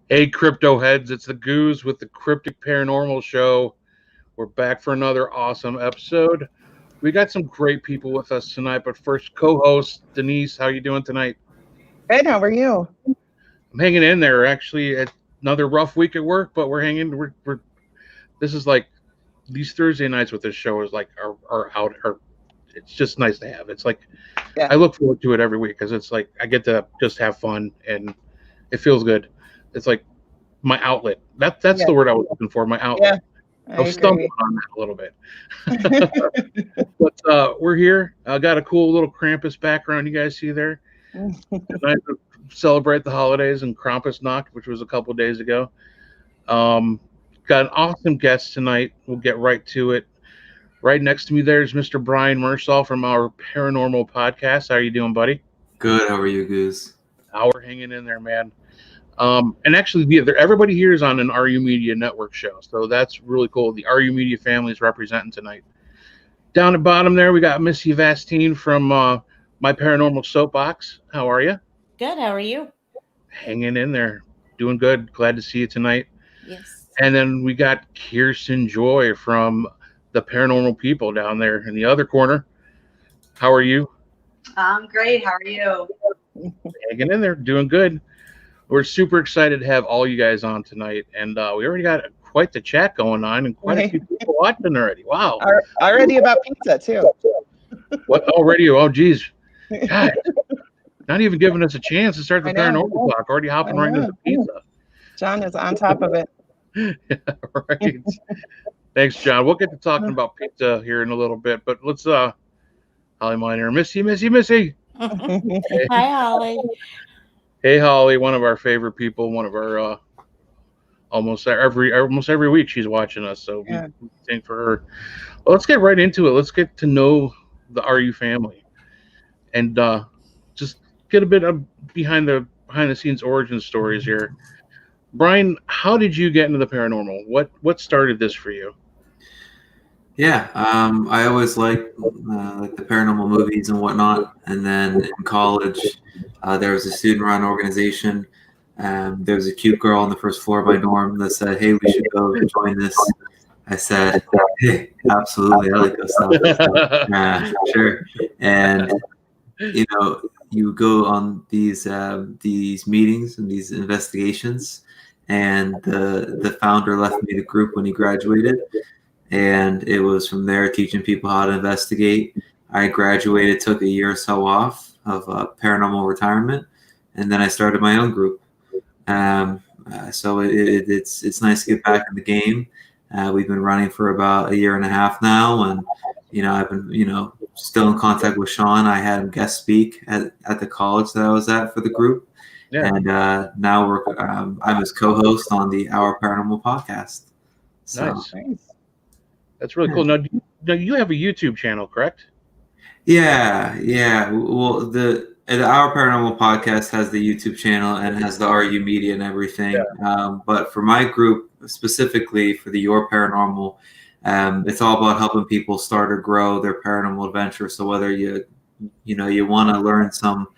Hey, crypto heads, it's the Goose with the Cryptic Paranormal Show. We're back for another awesome episode. We got some great people with us tonight, but first, co-host Denise, how you doing tonight? Good. How are you? I'm hanging in there. Actually, another rough week at work, but we're hanging. We're this is like these Thursday nights with this show is like our out. Our, it's just nice to have. It's like Yeah. I look forward to it every week because it's like I get to just have fun and it feels good. It's like my outlet. That's Yeah. the word I was looking for. My Yeah. outlet. I I was stumbling agree. on that a little bit. But we're here. I got a cool little Krampus background you guys see there. Tonight to celebrate the holidays and Krampusnacht, which was a couple days ago. Um, got an awesome guest tonight. We'll get right to it. Right next to me there is Mr. Brian Mersall from our Paranormal podcast. How are you doing, buddy? Good. How are you, Goose? How we're hanging in there, man. And actually, everybody here is on an RU Media Network show, so that's really cool. The RU Media family is representing tonight. Down at bottom there, we got Missy Vastine from My Paranormal Soapbox. How are you? Good. How are you? Hanging in there, doing good. Glad to see you tonight. Yes. And then we got Kirsten Joy from the Paranormal People down there in the other corner. How are you? I'm great. How are you? Hanging in there, doing good. We're super excited to have all you guys on tonight, and we already got quite the chat going on and quite a few people watching already. Wow. Already about pizza too. What already? Oh, geez. God, not even giving us a chance to start the I know. paranormal talk. Already hopping I right into know. the pizza. John is on top of it. Right. Thanks, John. We'll get to talking about pizza here in a little bit, but let's Holly Miner, Missy. Hi, Holly. Hey, Holly, one of our favorite people, one of our almost every week she's watching us, so Yeah. we thank for her. Well, let's get right into it. Let's get to know the RU family, and just get a bit of behind the scenes origin stories here. Brian, how did you get into the paranormal? What started this for you? Yeah, I always liked like the paranormal movies and whatnot. And then in college, there was a student-run organization. There was a cute girl on the first floor of my dorm that said, "Hey, we should go join this." I said, "Hey, absolutely, I like this stuff." Sure. And you go on these meetings and these investigations, and the founder left me the group when he graduated. And it was from there teaching people how to investigate. I graduated, took a year or so off of paranormal retirement, and then I started my own group. So it's nice to get back in the game. We've been running for about a year and a half now, and I've been still in contact with Sean. I had him guest speak at the college that I was at for the group, and now I'm his co-host on the Our Paranormal podcast. So. Nice. That's really cool. Now you have a YouTube channel, correct? Yeah. Well, the Our Paranormal podcast has the YouTube channel and has the RU Media and everything. Yeah. But for my group, specifically for the Your Paranormal, it's all about helping people start or grow their paranormal adventure. So whether you want to learn some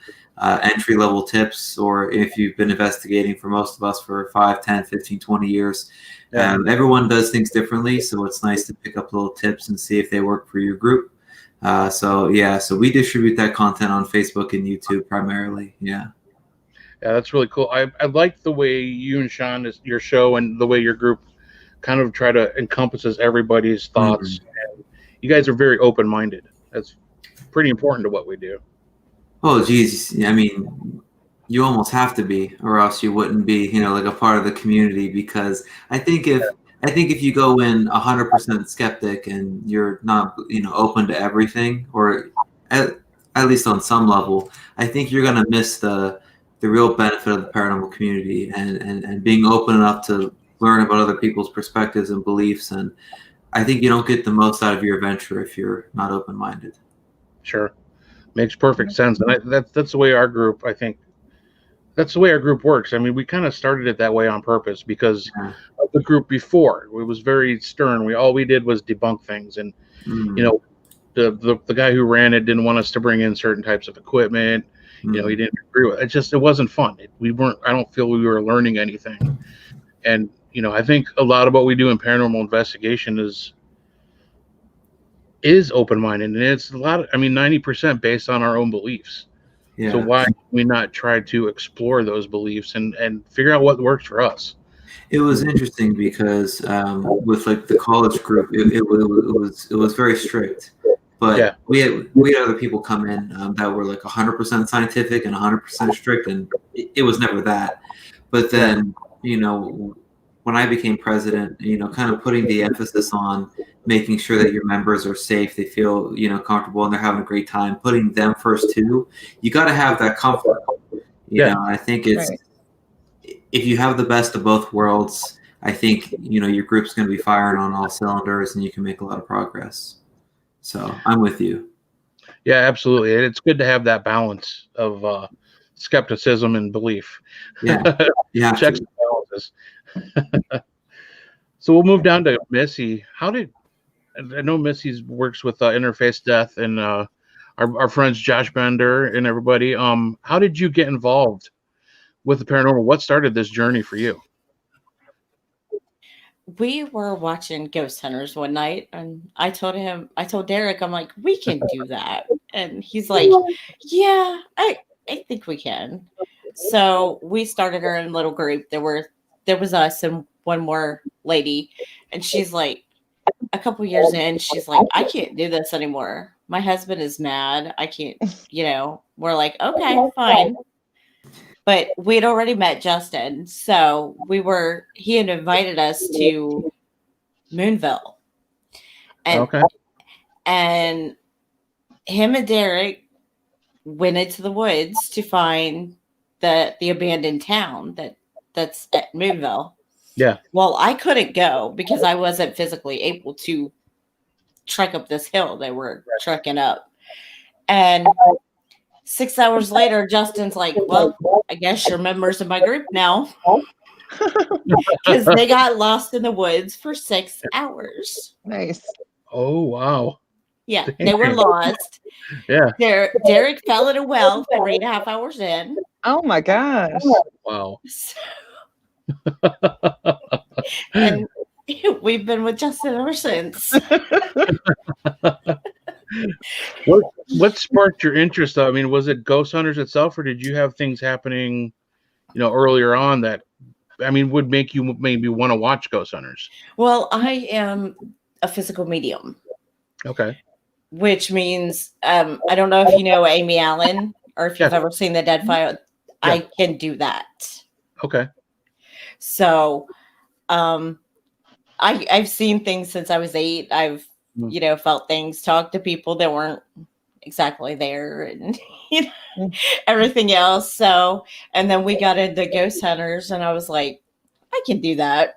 entry level tips, or if you've been investigating for most of us for 5, 10, 15, 20 years, everyone does things differently. So it's nice to pick up little tips and see if they work for your group. So we distribute that content on Facebook and YouTube primarily. Yeah, that's really cool. I like the way you and Sean, your show, and the way your group kind of try to encompasses everybody's thoughts. Mm-hmm. And you guys are very open-minded. That's pretty important to what we do. Oh, geez. I mean, you almost have to be, or else you wouldn't be, like a part of the community. Because I think if you go in 100% skeptic and you're not, open to everything, or at least on some level, I think you're gonna miss the real benefit of the paranormal community and being open enough to learn about other people's perspectives and beliefs. And I think you don't get the most out of your adventure if you're not open-minded. Sure. Makes perfect sense. And that's the way our group, I think, that's the way our group works. I mean, we kind of started it that way on purpose because of the group before. It was very stern. All we did was debunk things. And, the guy who ran it didn't want us to bring in certain types of equipment. He didn't agree with it. It wasn't fun. I don't feel we were learning anything. And, I think a lot of what we do in paranormal investigation is open-minded, and it's 90% based on our own beliefs. Yeah. So why do we not try to explore those beliefs and figure out what works for us? It was interesting because with like the college group, it was very strict. But we had other people come in that were like 100% scientific and 100% strict, and it was never that. But then, when I became president, kind of putting the emphasis on making sure that your members are safe, they feel, comfortable, and they're having a great time, putting them first too. You got to have that comfort. I think it's if you have the best of both worlds, I think, your group's going to be firing on all cylinders, and you can make a lot of progress. So I'm with you. Yeah, absolutely. It's good to have that balance of skepticism and belief. Yeah. Checks and balances. So we'll move down to Missy. I know Missy works with Interface Death and our friends Josh Bender and everybody. How did you get involved with the paranormal? What started this journey for you? We were watching Ghost Hunters one night, and I told Derek, I'm like, we can do that. And he's like, yeah, I think we can. So we started our own little group. There was us and one more lady, and she's like, a couple years in, she's like, I can't do this anymore. My husband is mad. I can't, we're like, okay, fine. But we'd already met Justin, so he had invited us to Moonville. And him and Derek went into the woods to find the abandoned town that's at Moonville. Yeah. Well, I couldn't go because I wasn't physically able to trek up this hill they were trekking up. And 6 hours later, Justin's like, well, I guess you're members of my group now. Because they got lost in the woods for 6 hours. Nice. Oh, wow. Yeah, they were lost. Yeah. Derek fell in a well 3.5 hours in. Oh my gosh. Wow. And we've been with Justin ever since. What sparked your interest? I mean, was it Ghost Hunters itself, or did you have things happening, earlier on that, would make you maybe want to watch Ghost Hunters? Well, I am a physical medium. Okay. Which means, I don't know if you know Amy Allen or if you've ever seen the Dead File. Yeah. I can do that. Okay. So, I've seen things since I was 8. I've, felt things, talked to people that weren't exactly there, and everything else. So, and then we got into Ghost Hunters, and I was like, I can do that.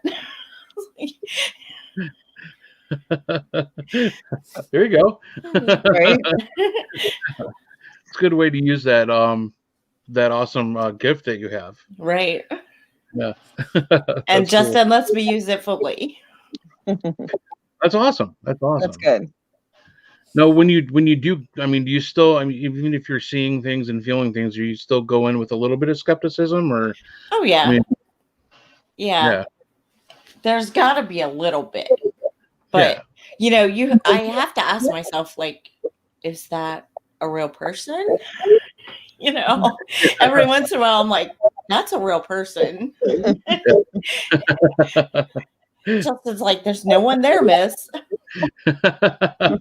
There you go. Right. It's a good way to use that awesome gift that you have. Right. Yeah. And Justin lets me use it fully. That's awesome. That's good. No, when you do, do you still, even if you're seeing things and feeling things, do you still go in with a little bit of skepticism, or? Oh yeah. Yeah. There's got to be a little bit, but I have to ask myself, like, is that a real person? Every once in a while I'm like, that's a real person. Justin's like, there's no one there, miss. I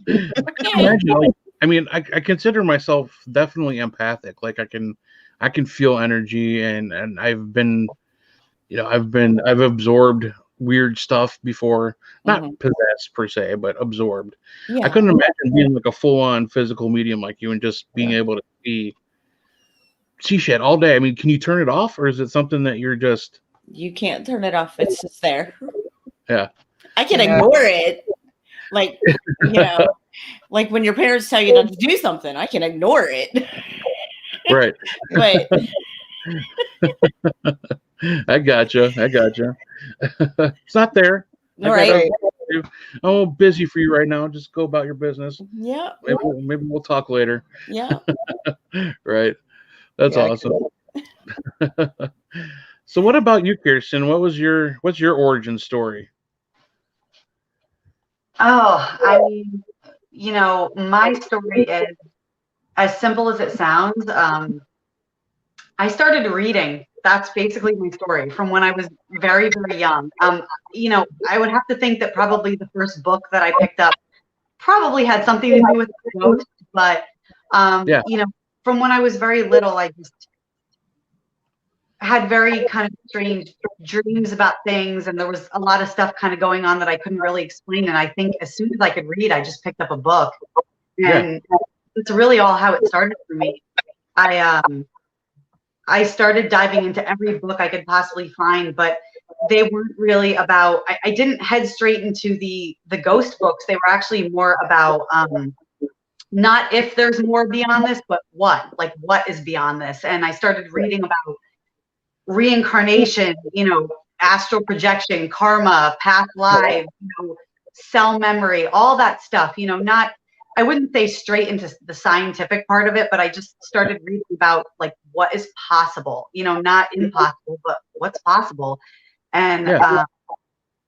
consider myself definitely empathic. Like I can feel energy, and I've been, I've absorbed weird stuff before, not possessed per se, but absorbed. Yeah. I couldn't imagine being like a full-on physical medium like you and just being able to see shit all day. Can you turn it off, or is it something that you're just? You can't turn it off. It's just there. Yeah. I can ignore it. Like, like when your parents tell you not to do something, I can ignore it. Right. But I gotcha. It's not there. Right. I'm busy for you right now. Just go about your business. Yeah. Maybe we'll talk later. Yeah. Right. That's Yeah, awesome. So what about you, Kirsten? What's your origin story? Oh, I mean, my story is as simple as it sounds. I started reading. That's basically my story from when I was very, very young. I would have to think that probably the first book that I picked up probably had something to do with ghosts, but Yeah. from when I was very little, I just had very kind of strange dreams about things, and there was a lot of stuff kind of going on that I couldn't really explain. And I think as soon as I could read, I just picked up a book, and it's really all how it started for me. I started diving into every book I could possibly find, but they weren't really about. I didn't head straight into the ghost books. They were actually more about not if there's more beyond this, but what is beyond this. And I started reading about reincarnation, astral projection, karma, past lives, cell memory, all that stuff, I wouldn't say straight into the scientific part of it, but I just started reading about like what is possible, not impossible, but what's possible. And,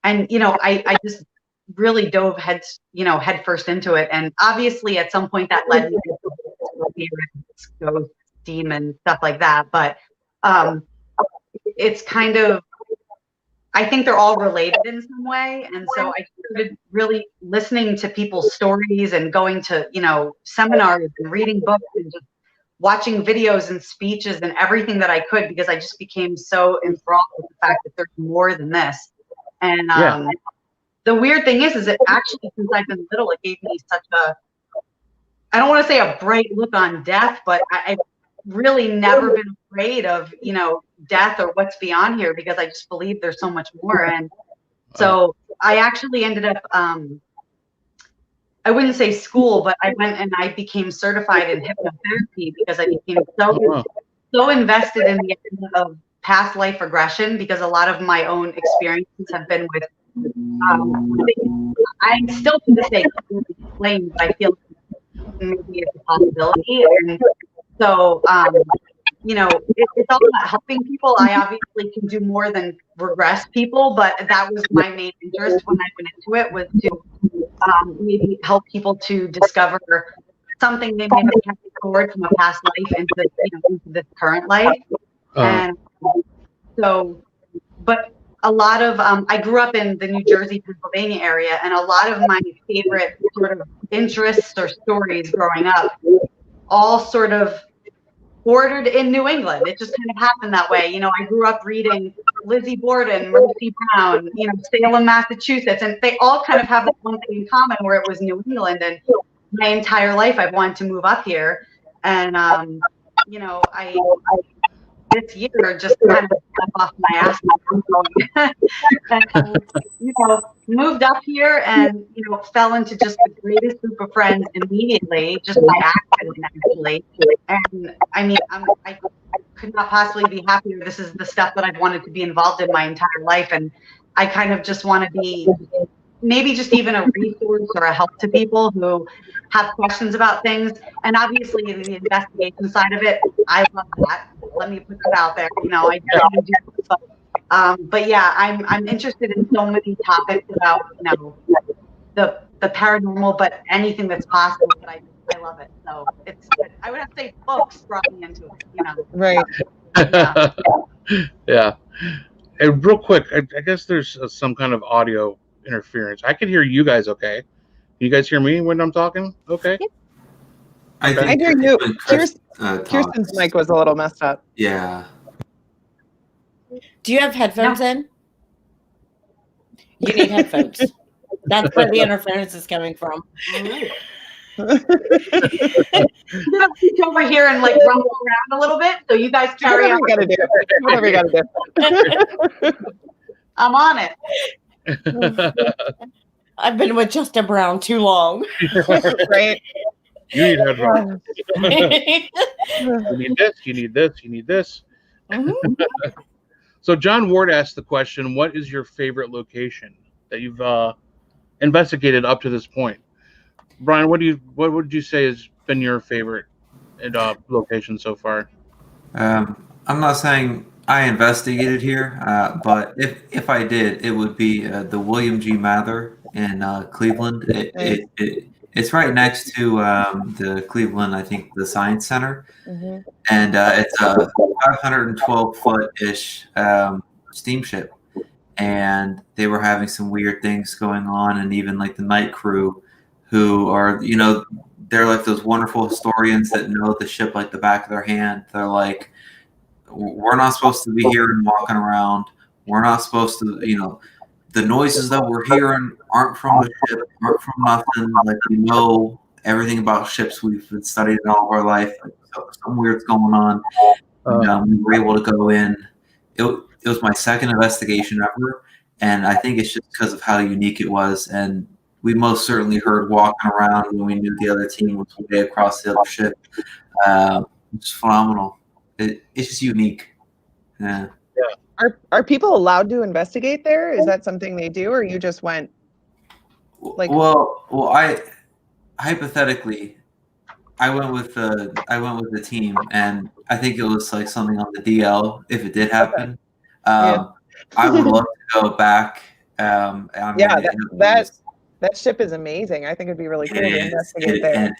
I just really dove head first into it. And obviously at some point that led me to ghost, demon, stuff like that. But, it's kind of, I think they're all related in some way. And so I started really listening to people's stories and going to, seminars and reading books and just watching videos and speeches and everything that I could, because I just became so enthralled with the fact that there's more than this. And the weird thing is it actually, since I've been little, it gave me such I don't want to say a bright look on death, but I've really never been afraid of, death or what's beyond here, because I just believe there's so much more. And so I actually ended up, I wouldn't say school, but I went and I became certified in hypnotherapy because I became so invested in the idea of past life regression, because a lot of my own experiences have been with, I still to this day can't explain, but I feel maybe it's a possibility. And so, it's all about helping people. I obviously can do more than regress people, but that was my main interest when I went into it, was to maybe help people to discover something they may have carried forward from a past life into this current life. And so, but a lot of, I grew up in the New Jersey, Pennsylvania area, and a lot of my favorite sort of interests or stories growing up all sort of bordered in New England. It just kind of happened that way. I grew up reading Lizzie Borden, Mercy Brown, Salem, Massachusetts, and they all kind of have that one thing in common, where it was New England. And my entire life I've wanted to move up here. And, I this year just kind of got off my ass and, moved up here and, fell into just the greatest group of friends immediately, just by accident, actually. And I mean, I could not possibly be happier. This is the stuff that I've wanted to be involved in my entire life. And I kind of just want to be maybe just even a resource or a help to people who have questions about things. And obviously the investigation side of it, I love that. Let me put that out there. I definitely do. But yeah, I'm interested in so many topics about, the paranormal, but anything that's possible. But I love it. So I would have to say books brought me into it. Right. Yeah. And real quick, I guess there's some kind of audio interference. I can hear you guys okay. Can you guys hear me when I'm talking? Okay. I think I hear you. when Chris talks, Kirsten's mic was a little messed up. Yeah. Do you have headphones in? You need headphones. That's where the interference is coming from. All right. Over here and like rumble around a little bit, so you guys carry on. Whatever you gotta do. I'm on it. I've been with Justin Brown too long. Right. You need headphones. You need this. You need this. You need this. Mm-hmm. So John Ward asked the question, what is your favorite location that you've investigated up to this point. Brian, what would you say has been your favorite location so far? I'm not saying I investigated here, but if I did, it would be the William G. Mather in Cleveland. It's right next to the Cleveland, I think, the Science Center, and it's a 512-foot-ish steamship, and they were having some weird things going on, and even like the night crew, who are they're like those wonderful historians that know the ship like the back of their hand. They're like, we're not supposed to be here and walking around. We're not supposed to, the noises that we're hearing aren't from the ship, aren't from nothing. Like, we know everything about ships. We've been studying it all of our life. Like, something weird's going on. We were able to go in. It was my second investigation ever, and I think it's just because of how unique it was. And we most certainly heard walking around when we knew the other team was way across the other ship. It's phenomenal. It's just unique. Yeah. Are people allowed to investigate there? Is that something they do, or you just went? Well, I hypothetically, I went with the team, and I think it was like something on the DL if it did happen. I would love to go back. That ship is amazing. I think it'd be really cool to investigate there.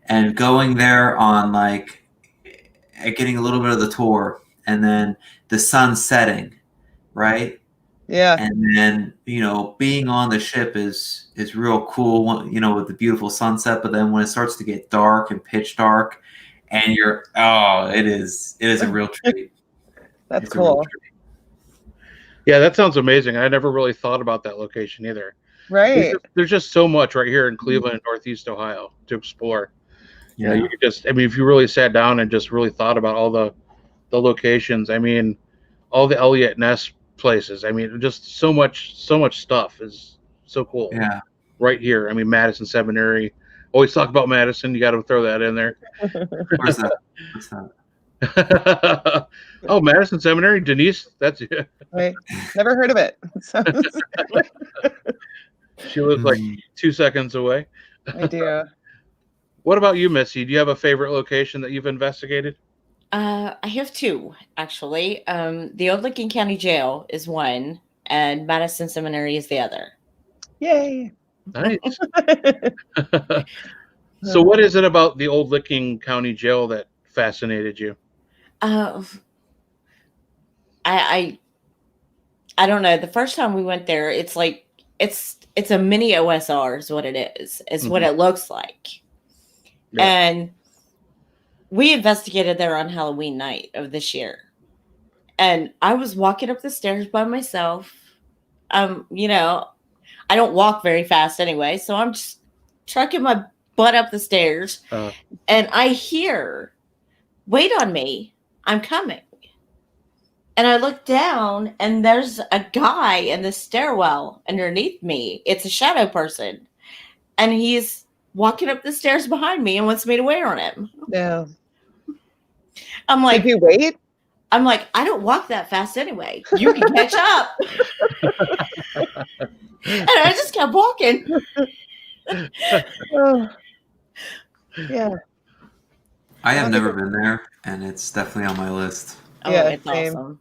And going there on like getting a little bit of the tour, and then the sun setting, right? Yeah. And then being on the ship is real cool, with the beautiful sunset. But then when it starts to get dark and pitch dark, and it is a real treat. That's cool. Yeah, that sounds amazing. I never really thought about that location either. Right. There's just so much right here in Cleveland and Northeast Ohio to explore. Yeah. You could just, if you really sat down and just really thought about all the locations, all the Elliott Ness places, just so much stuff is so cool. Yeah. Right here. Madison Seminary. Always talk about Madison. You got to throw that in there. Where's that? What's that? Oh, Madison Seminary, Denise. That's it. Right. Never heard of it. She lives like 2 seconds away. I do. What about you, Missy? Do you have a favorite location that you've investigated? I have two, actually. The Old Lincoln County Jail is one, and Madison Seminary is the other. Yay. Nice. So what is it about the Old Lincoln County Jail that fascinated you? I don't know. The first time we went there, it's like it's a mini OSR is what it is. It's what it looks like. Yeah. And we investigated there on Halloween night of this year. And I was walking up the stairs by myself. I don't walk very fast anyway, so I'm just trucking my butt up the stairs. And I hear, "Wait on me, I'm coming." And I look down, and there's a guy in the stairwell underneath me. It's a shadow person. And he's walking up the stairs behind me and wants me to wait on him. Yeah. I'm like, did you wait? I'm like, I don't walk that fast anyway. You can catch up. And I just kept walking. Yeah. I have never been there, and it's definitely on my list. Oh, yeah, it's same. Awesome.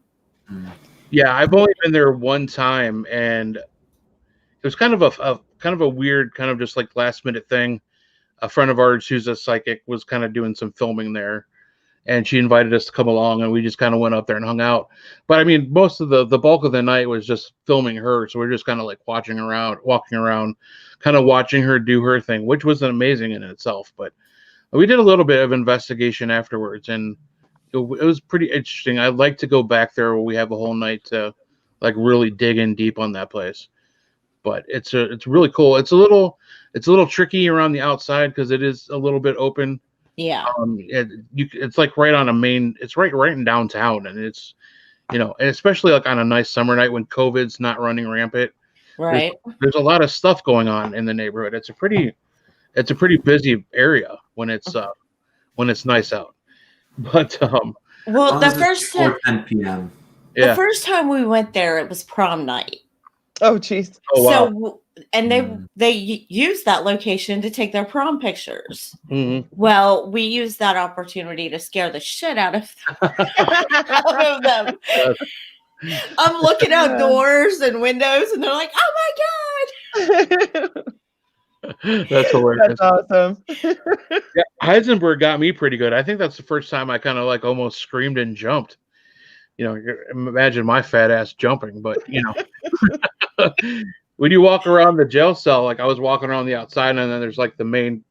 Yeah, I've only been there one time, and it was kind of a weird, kind of just like last minute thing. A friend of ours who's a psychic was kind of doing some filming there, and she invited us to come along, and we just kind of went up there and hung out. But most of the bulk of the night was just filming her, so we're just kind of like walking around, kind of watching her do her thing, which was amazing in itself. But we did a little bit of investigation afterwards, and it was pretty interesting. I'd like to go back there where we have a whole night to like really dig in deep on that place. But it's really cool. It's a little tricky around the outside because it is a little bit open. Yeah. It's like right on a main. It's right in downtown, and it's and especially like on a nice summer night when COVID's not running rampant. Right. There's a lot of stuff going on in the neighborhood. It's a pretty busy area when it's nice out. But well, the first time 10 p.m. The first time we went there, it was prom night. Oh, geez. Oh, wow. So and they used that location to take their prom pictures. Mhm. Well, we used that opportunity to scare the shit out of them. I'm looking out doors and windows, and they're like, "Oh my god!" That's hilarious. That's awesome. Yeah, Heisenberg got me pretty good. I think that's the first time I kind of like almost screamed and jumped. Imagine my fat ass jumping, but when you walk around the jail cell, like I was walking around the outside, and then there's like the main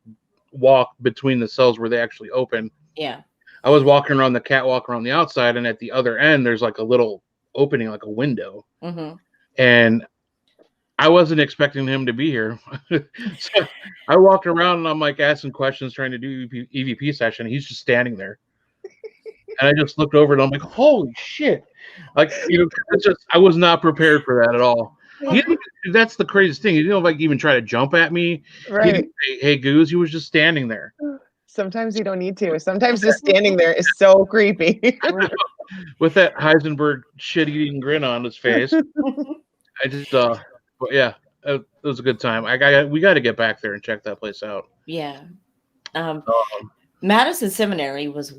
walk between the cells where they actually open. Yeah. I was walking around the catwalk around the outside, and at the other end, there's like a little opening, like a window. Mm-hmm. And I wasn't expecting him to be here. So I walked around and I'm like asking questions, trying to do EVP session. He's just standing there. And I just looked over and I'm like, holy shit. Like, it's just, I was not prepared for that at all. That's the craziest thing. He didn't like even try to jump at me. Right. He didn't say, hey, Goose. He was just standing there. Sometimes you don't need to. Sometimes just standing there is so creepy. With that Heisenberg shit-eating grin on his face. I just, but yeah, it was a good time. We got to get back there and check that place out. Yeah. Madison Seminary was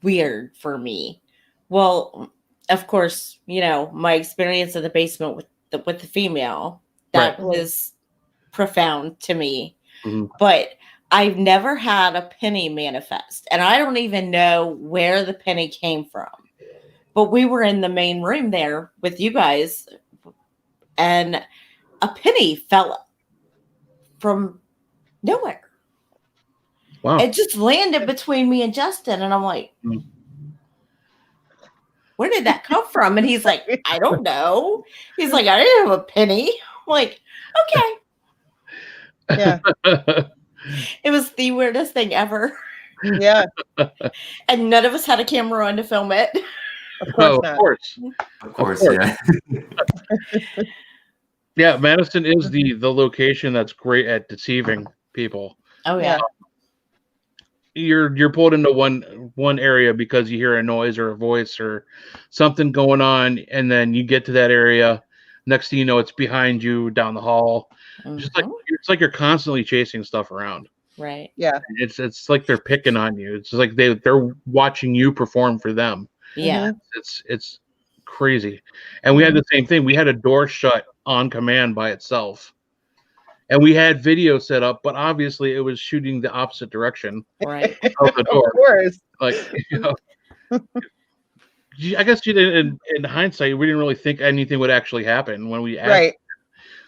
weird for me. Well, of course, my experience in the basement with the female, that was profound to me. Mm-hmm. But I've never had a penny manifest, and I don't even know where the penny came from. But we were in the main room there with you guys, and a penny fell from nowhere. Wow. It just landed between me and Justin, and I'm like, where did that come from? And he's like, I don't know. He's like, I didn't have a penny. I'm like, okay. Yeah. It was the weirdest thing ever. Yeah. And none of us had a camera on to film it. Of course not. Of course, yeah. Yeah, Madison is the location that's great at deceiving people. Oh yeah. You're pulled into one area because you hear a noise or a voice or something going on, and then you get to that area. Next thing you know, it's behind you down the hall. Mm-hmm. It's like you're constantly chasing stuff around. Right. Yeah. It's like they're picking on you. It's like they're watching you perform for them. Yeah. It's crazy. And we had the same thing. We had a door shut on command by itself. And we had video set up, but obviously it was shooting the opposite direction Right. of the door. Of course. Like, I guess in hindsight, we didn't really think anything would actually happen when we asked. Right.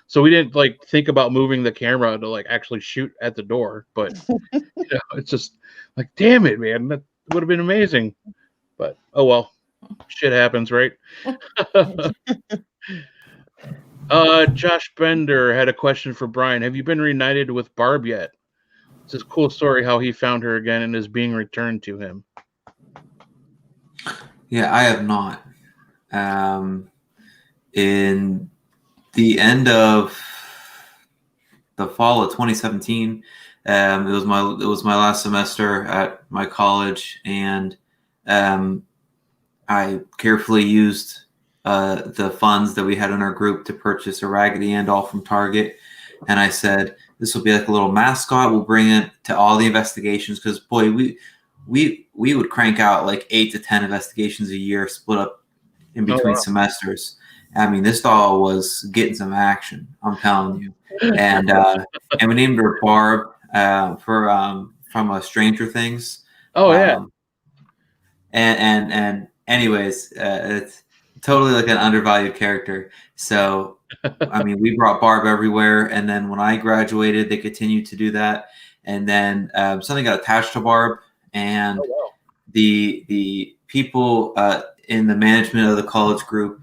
So we didn't think about moving the camera to actually shoot at the door. But it's just like, damn it, man, that would have been amazing. But oh well, shit happens, right? Josh Bender had a question for Brian. Have you been reunited with Barb yet? It's a cool story how he found her again and is being returned to him. Yeah, I have not. In the end of the fall of 2017, it was my last semester at my college, and I carefully used the funds that we had in our group to purchase a Raggedy Ann doll from Target. And I said, this will be like a little mascot. We'll bring it to all the investigations, because boy, we would crank out like 8 to 10 investigations a year, split up in between semesters. I mean, this doll was getting some action, I'm telling you. And we named her Barb from Stranger Things. Oh yeah. And anyways, it's totally like an undervalued character. So, I mean, we brought Barb everywhere. And then when I graduated, they continued to do that. And then something got attached to Barb, and the people in the management of the college group,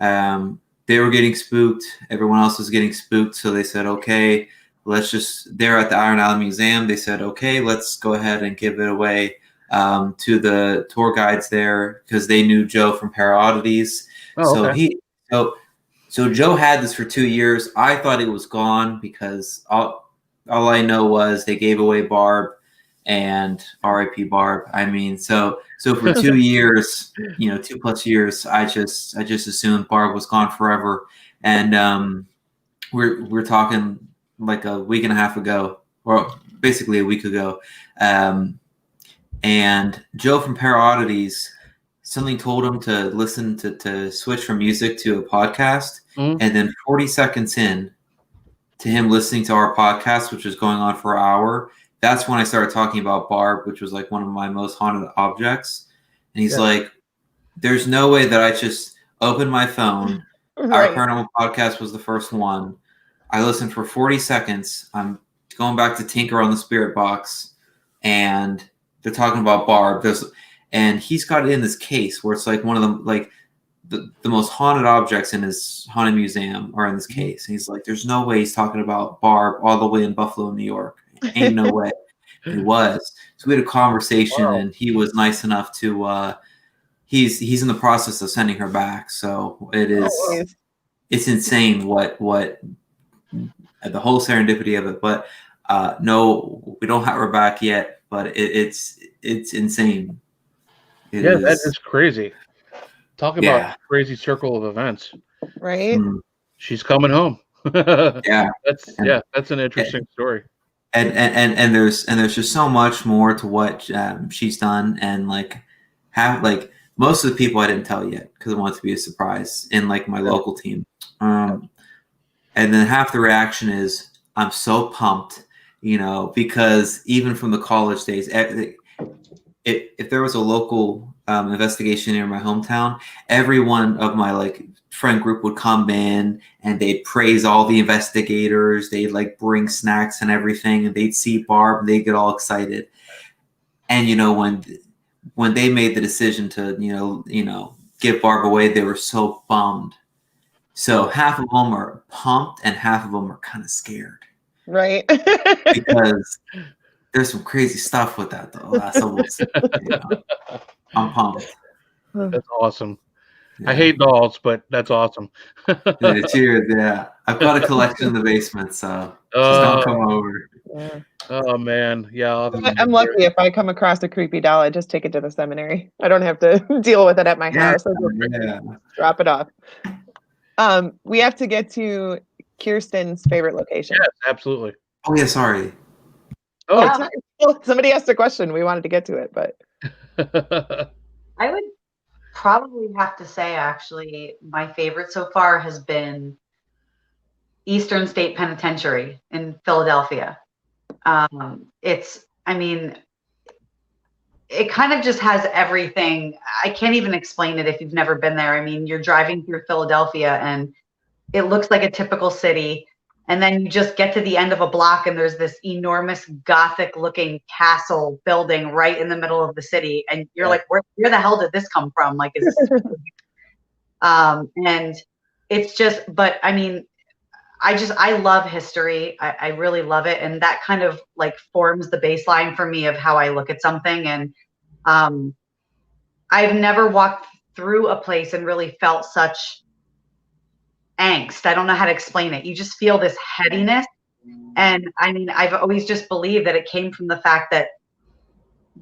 they were getting spooked. Everyone else was getting spooked. So they said, okay, they're at the Iron Island Museum. They said, okay, let's go ahead and give it away to the tour guides there, because they knew Joe from Paroddities. Oh, okay. So Joe had this for 2 years. I thought it was gone, because all I know was they gave away Barb, and R.I.P. Barb. I mean, so for 2 years, 2+ years, I just assumed Barb was gone forever. And we're talking like a week and a half ago, or basically a week ago, and Joe from Paroddities, something told him to listen to switch from music to a podcast, and then 40 seconds in to him listening to our podcast, which was going on for an hour, that's when I started talking about Barb, which was like one of my most haunted objects. And he's like, there's no way that I just opened my phone. Our paranormal podcast was the first one. I listened for 40 seconds. I'm going back to Tinker on the Spirit Box, and they're talking about Barb. And he's got it in this case where it's like one of them, like the most haunted objects in his haunted museum are in this case. And he's like, there's no way he's talking about Barb all the way in Buffalo, New York. Ain't no way. It was. So we had a conversation, and he was nice enough to he's in the process of sending her back. So it is it's insane what the whole serendipity of it. But no, we don't have her back yet, but it's insane. That is crazy. Talk about a crazy circle of events. Right? She's coming home. That's an interesting story. And there's just so much more to what she's done, and most of the people I didn't tell yet because I want it to be a surprise in like my local team. And then half the reaction is I'm so pumped, because even from the college days, if there was a local investigation near my hometown, every one of my friend group would come in and they'd praise all the investigators. They'd bring snacks and everything, and they'd see Barb and they'd get all excited. And when they made the decision to give Barb away, they were so bummed. So half of them are pumped and half of them are kind of scared, right? Because there's some crazy stuff with that, though. I'm pumped. That's awesome. Yeah. I hate dolls, but that's awesome. Cheers, yeah. I've got a collection in the basement, so just don't come over. Yeah. Oh, man. Yeah. I'm lucky if I come across a creepy doll, I just take it to the seminary. I don't have to deal with it at my house. Drop it off. We have to get to Kirsten's favorite location. Yes, absolutely. Oh, yeah, sorry. Oh, somebody asked a question. We wanted to get to it, but I would probably have to say, actually, my favorite so far has been Eastern State Penitentiary in Philadelphia. It kind of just has everything. I can't even explain it if you've never been there. I mean, you're driving through Philadelphia and it looks like a typical city. And then you just get to the end of a block and there's this enormous Gothic looking castle building right in the middle of the city. And you're like, where the hell did this come from? Is this and it's just, but I mean, I love history. I really love it. And that kind of forms the baseline for me of how I look at something. And I've never walked through a place and really felt such angst. I don't know how to explain it. You just feel this heaviness. And I mean, I've always just believed that it came from the fact that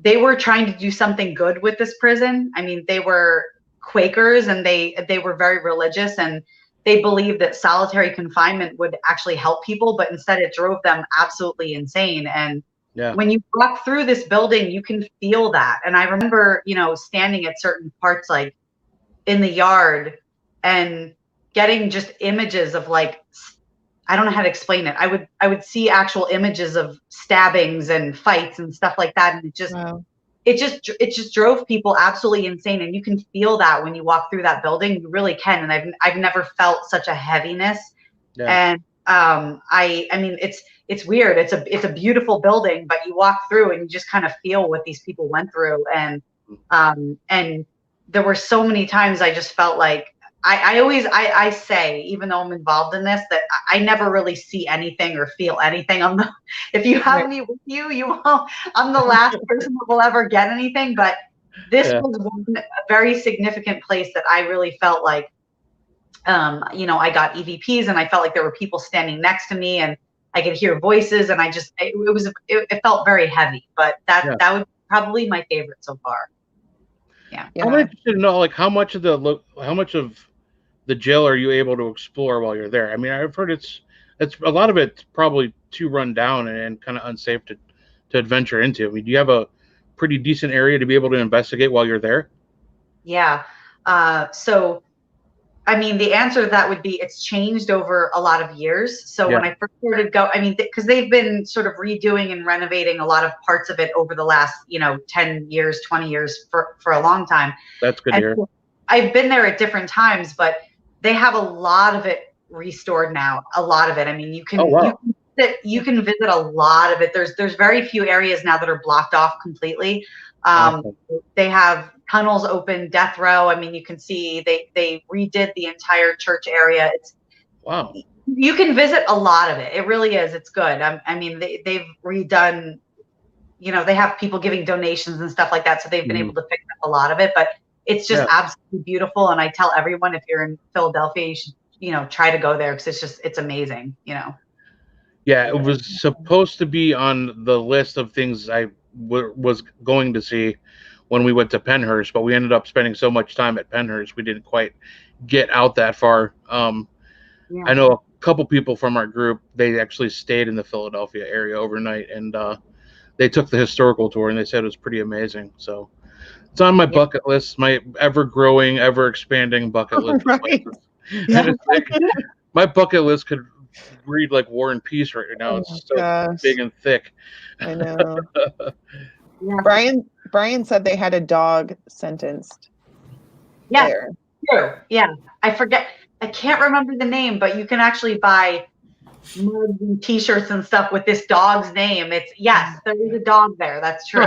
they were trying to do something good with this prison. I mean, they were Quakers and they were very religious, and they believed that solitary confinement would actually help people, but instead it drove them absolutely insane. And when you walk through this building, you can feel that. And I remember, standing at certain parts, in the yard, and getting just images of I don't know how to explain it. I would see actual images of stabbings and fights and stuff like that. And it just drove people absolutely insane. And you can feel that when you walk through that building, you really can. And I've never felt such a heaviness. Yeah. And I mean, it's weird. It's a beautiful building, but you walk through and you just kind of feel what these people went through. And there were so many times I just felt like, I say, even though I'm involved in this, that I never really see anything or feel anything. If you have me with you, you won't. I'm the last person that will ever get anything. But this was a very significant place that I really felt like, I got EVPs and I felt like there were people standing next to me and I could hear voices, and it felt very heavy. But that would be probably my favorite so far. Yeah. I'm interested to know how much of the jail are you able to explore while you're there? I mean, I've heard it's it's a lot of it's probably too run down and kind of unsafe to adventure into. I mean, do you have a pretty decent area to be able to investigate while you're there? Yeah. So, I mean, the answer to that would be it's changed over a lot of years. So Yeah. when I first started I mean, because they've been sort of redoing and renovating a lot of parts of it over the last, 10 years, 20 years for a long time. That's good to And hear. so I've been there at different times, but they have a lot of it restored now. A lot of it. I mean, you can Oh, wow. you can visit a lot of it. There's very few areas now that are blocked off completely. Awesome. They have tunnels open, death row. I mean, you can see they redid the entire church area. Wow. You can visit a lot of it. It really is. It's good. I mean, they've redone. They have people giving donations and stuff like that, so they've been able to fix up a lot of it. But it's just absolutely beautiful. And I tell everyone, if you're in Philadelphia, you should try to go there because it's amazing. Yeah, it was supposed to be on the list of things I was going to see when we went to Penhurst, but we ended up spending so much time at Penhurst we didn't quite get out that far. I know a couple people from our group, they actually stayed in the Philadelphia area overnight, and they took the historical tour, and they said it was pretty amazing. So it's on my bucket list, my ever-growing, ever-expanding bucket list. Right. My bucket list could read like War and Peace right now. It's so big and thick. I know. Brian said they had a dog sentenced. Yeah, there. True. Yeah, I can't remember the name, but you can actually buy mugs and T-shirts and stuff with this dog's name. There is a dog there. That's true.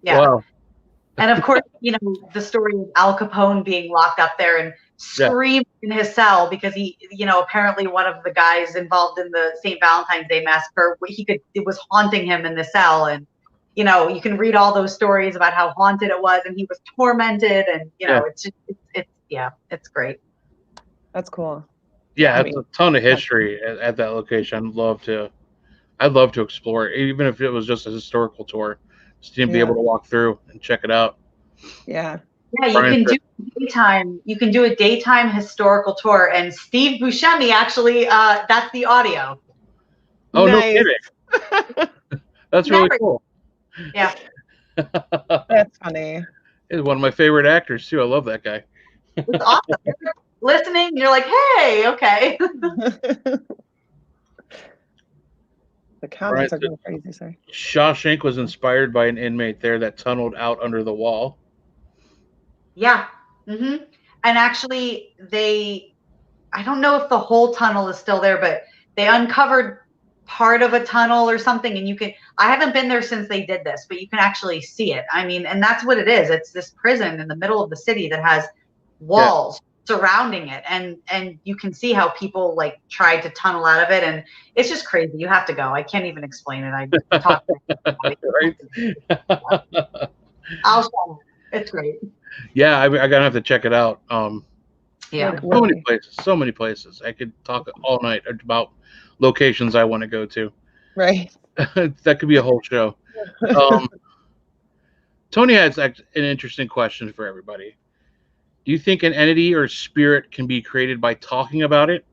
Yeah. Wow. And of course, the story of Al Capone being locked up there and screaming in his cell because he, apparently one of the guys involved in the St. Valentine's Day massacre, it was haunting him in the cell. And, you can read all those stories about how haunted it was and he was tormented. And, it's great. That's cool. Yeah, it's a ton of history at that location. I'd love to explore it, even if it was just a historical tour, just to be able to walk through and check it out. Yeah. Yeah, you can do a daytime historical tour, and Steve Buscemi actually, that's the audio. Oh, nice. No kidding. That's really cool. Yeah. That's funny. He's one of my favorite actors too. I love that guy. It's awesome. You're listening, you're like, hey, okay. The comments are going crazy, sorry. Shawshank was inspired by an inmate there that tunneled out under the wall. Yeah. Mm-hmm. And actually, I don't know if the whole tunnel is still there, but they uncovered part of a tunnel or something. And I haven't been there since they did this, but you can actually see it. I mean, and that's what it is. It's this prison in the middle of the city that has walls surrounding it. And you can see how people tried to tunnel out of it. And it's just crazy. You have to go. I can't even explain it. I talk Right. I'll show you. It's great. Yeah, I'm gonna have to check it out. Yeah. So many places. I could talk all night about locations I want to go to. Right. That could be a whole show. Tony has an interesting question for everybody. Do you think an entity or spirit can be created by talking about it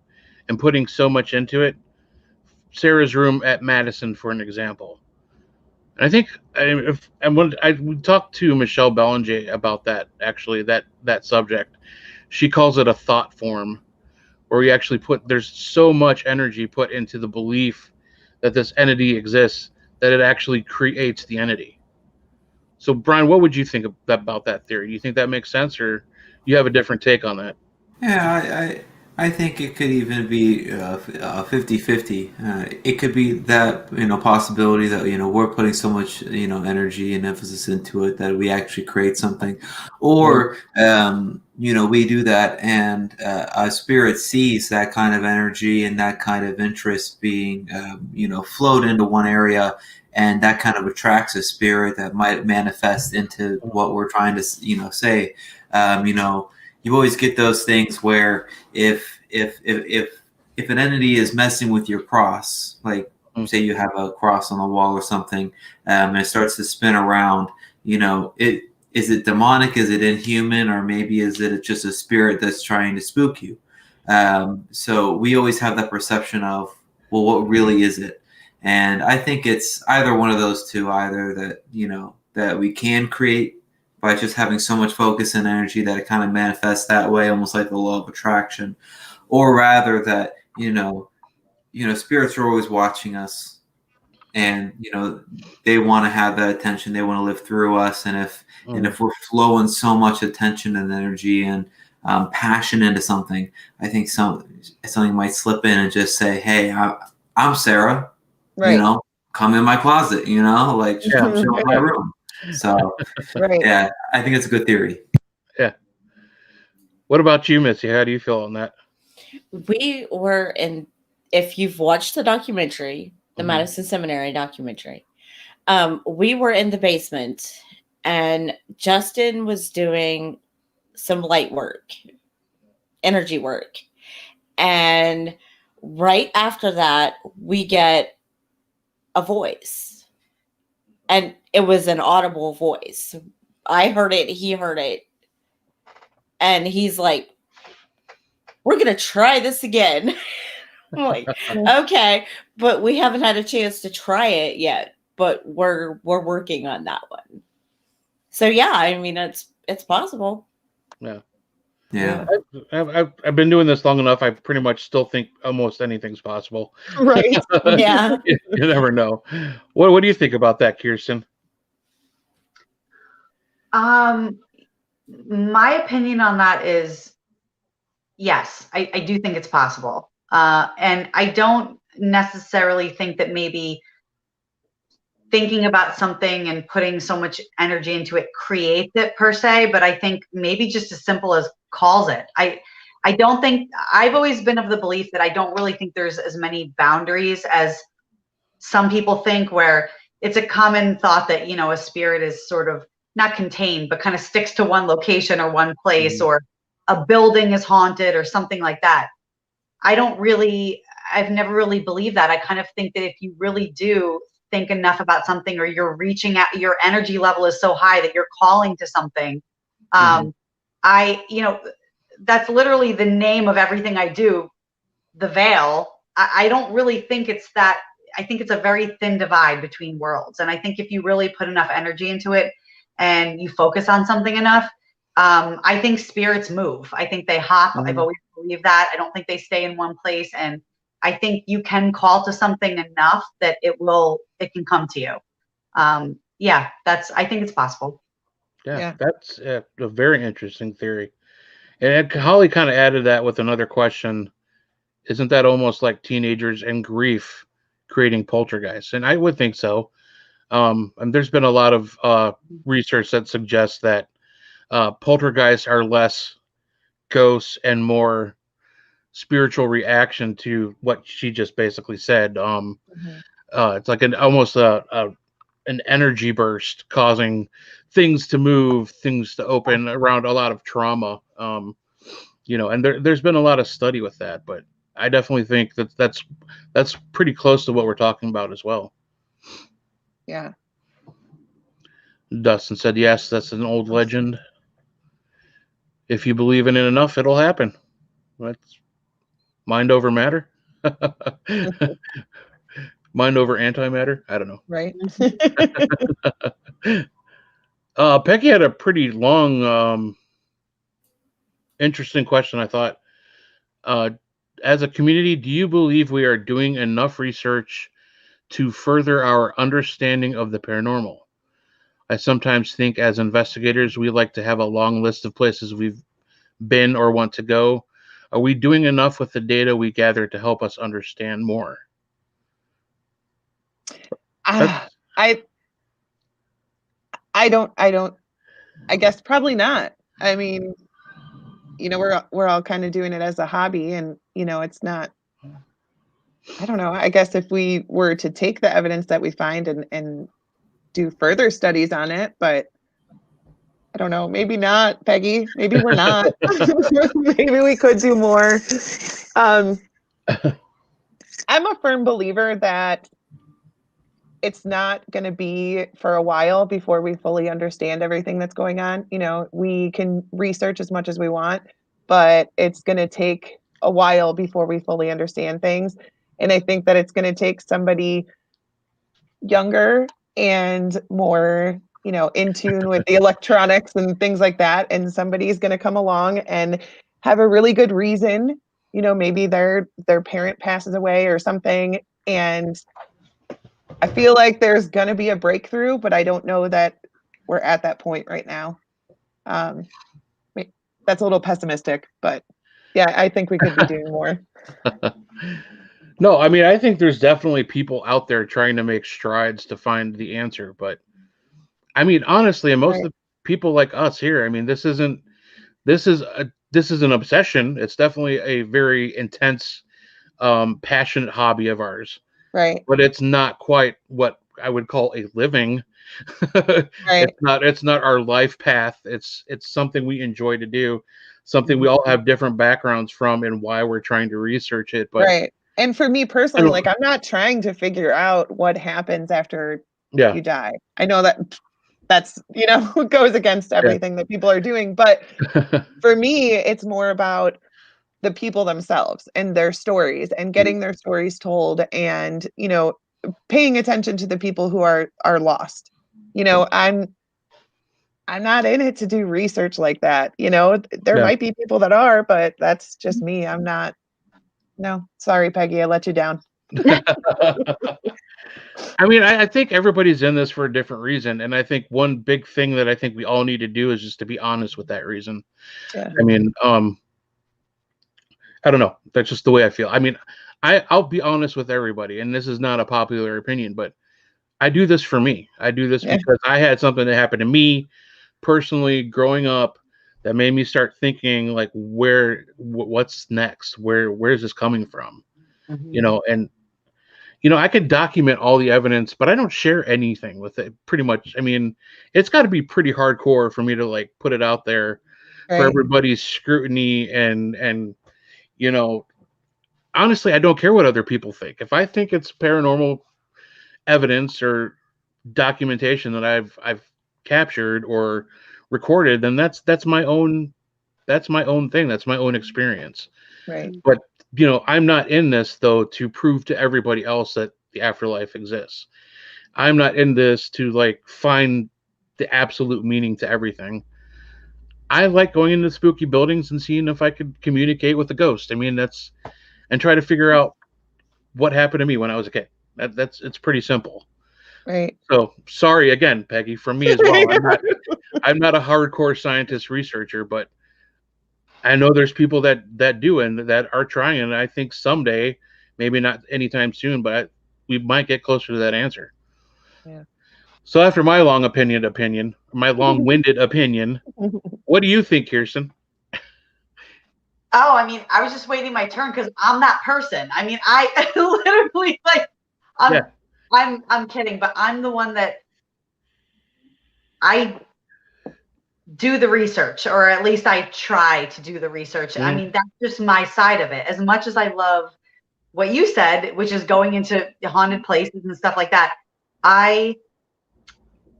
and putting so much into it? Sarah's room at Madison, for an example. And I think we talked to Michelle Belanger about that, actually, that subject. She calls it a thought form, where we actually there's so much energy put into the belief that this entity exists that it actually creates the entity. So, Brian, what would you think about that theory? Do you think that makes sense, or you have a different take on that? Yeah, I think it could even be 50-50. It could be that possibility that we're putting so much energy and emphasis into it that we actually create something, or we do that and a spirit sees that kind of energy and that kind of interest being flowed into one area, and that kind of attracts a spirit that might manifest into what we're trying to say. You always get those things where if an entity is messing with your cross, like say you have a cross on the wall or something, and it starts to spin around, is it demonic? Is it inhuman? Or maybe is it just a spirit that's trying to spook you? So we always have that perception of, well, what really is it? And I think it's either one of those two, either that, that we can create by just having so much focus and energy that it kind of manifests that way, almost like the law of attraction, or rather that, spirits are always watching us, and they want to have that attention, they want to live through us, and if we're flowing so much attention and energy and passion into something, I think something might slip in and just say, hey, I'm Sarah, right. Come in my closet, like come show up my room. So Right. yeah, I think it's a good theory. Yeah. What about you, Missy? How do you feel on that? We were in, if you've watched the documentary, the Madison Seminary documentary, we were in the basement and Justin was doing some light work, energy work. And right after that, we get a voice. And it was an audible voice. I heard it, he heard it. And he's like, we're going to try this again. I'm like, okay, but we haven't had a chance to try it yet, but we're working on that one. So yeah, I mean, it's possible. Yeah. I've been doing this long enough. I pretty much still think almost anything's possible. Right. Yeah. You never know. What do you think about that, Kirsten? My opinion on that is yes, I do think it's possible. And I don't necessarily think that maybe thinking about something and putting so much energy into it creates it per se, but I think maybe just as simple as calls it. I don't think, I've always been of the belief that I don't really think there's as many boundaries as some people think, where it's a common thought that, a spirit is sort of not contained, but kind of sticks to one location or one place, or a building is haunted or something like that. I've never really believed that. I kind of think that if you really do think enough about something, or you're reaching out, your energy level is so high that you're calling to something. That's literally the name of everything I do, the veil. I don't really think it's that. I think it's a very thin divide between worlds. And I think if you really put enough energy into it and you focus on something enough, I think spirits move. I think they hop. I've always believed that. I don't think they stay in one place. And I think you can call to something enough that it can come to you. I think it's possible. Yeah. That's a very interesting theory. And Holly kind of added that with another question. Isn't that almost like teenagers and grief creating poltergeists? And I would think so. And there's been a lot of research that suggests that poltergeists are less ghosts and more spiritual reaction to what she just basically said. It's like almost an energy burst causing things to move, things to open around a lot of trauma. And there's been a lot of study with that, but I definitely think that's pretty close to what we're talking about as well. Yeah. Dustin said, yes, that's an old legend. If you believe in it enough, it'll happen. That's mind over matter. Mind over antimatter. I don't know. Right. Peggy had a pretty long, interesting question, I thought. As a community, do you believe we are doing enough research to further our understanding of the paranormal? I sometimes think as investigators, we like to have a long list of places we've been or want to go. Are we doing enough with the data we gather to help us understand more? I guess probably not. I mean, we're all kind of doing it as a hobby, and it's not, I don't know. I guess if we were to take the evidence that we find and do further studies on it, but I don't know, maybe not, Peggy. Maybe we're not. Maybe we could do more. I'm a firm believer that it's not going to be for a while before we fully understand everything that's going on. We can research as much as we want, but it's going to take a while before we fully understand things. And I think that it's going to take somebody younger and more, in tune with the electronics and things like that. And somebody's going to come along and have a really good reason, maybe their parent passes away or something. And I feel like there's going to be a breakthrough, but I don't know that we're at that point right now. That's a little pessimistic, but yeah, I think we could be doing more. No, I mean, I think there's definitely people out there trying to make strides to find the answer. But I mean, honestly, and most of the people like us here, I mean, this is an obsession. It's definitely a very intense, passionate hobby of ours. Right. But it's not quite what I would call a living. Right. It's not our life path. It's something we enjoy to do, something we all have different backgrounds from and why we're trying to research it. But right. And for me personally, like, I'm not trying to figure out what happens after you die. I know that's, goes against everything that people are doing. But for me, it's more about the people themselves and their stories and getting their stories told and, paying attention to the people who are lost. I'm not in it to do research like that. There might be people that are, but that's just me. I'm not. No, sorry, Peggy, I let you down. I mean, I think everybody's in this for a different reason. And I think one big thing that I think we all need to do is just to be honest with that reason. Yeah. I mean, I don't know. That's just the way I feel. I mean, I'll be honest with everybody, and this is not a popular opinion, but I do this for me. I do this because I had something that happened to me personally growing up that made me start thinking like, what's next? Where's this coming from? And I could document all the evidence, but I don't share anything with it pretty much. I mean, it's got to be pretty hardcore for me to like put it out there for everybody's scrutiny and honestly, I don't care what other people think. If I think it's paranormal evidence or documentation that I've captured or recorded, then that's my own thing. That's my own experience. Right. But I'm not in this though to prove to everybody else that the afterlife exists. I'm not in this to like find the absolute meaning to everything. I like going into spooky buildings and seeing if I could communicate with a ghost. I mean, and try to figure out what happened to me when I was a kid. It's pretty simple. Right. So sorry again, Peggy, from me as well. I'm not a hardcore scientist researcher, but I know there's people that do and that are trying, and I think someday, maybe not anytime soon, but we might get closer to that answer. Yeah. So after my long-winded opinion, what do you think, Kirsten? Oh, I mean, I was just waiting my turn because I'm that person. I mean, I literally like, I'm kidding, but I'm the one that I do the research, or at least I try to do the research. I mean, that's just my side of it. As much as I love what you said, which is going into haunted places and stuff like that, I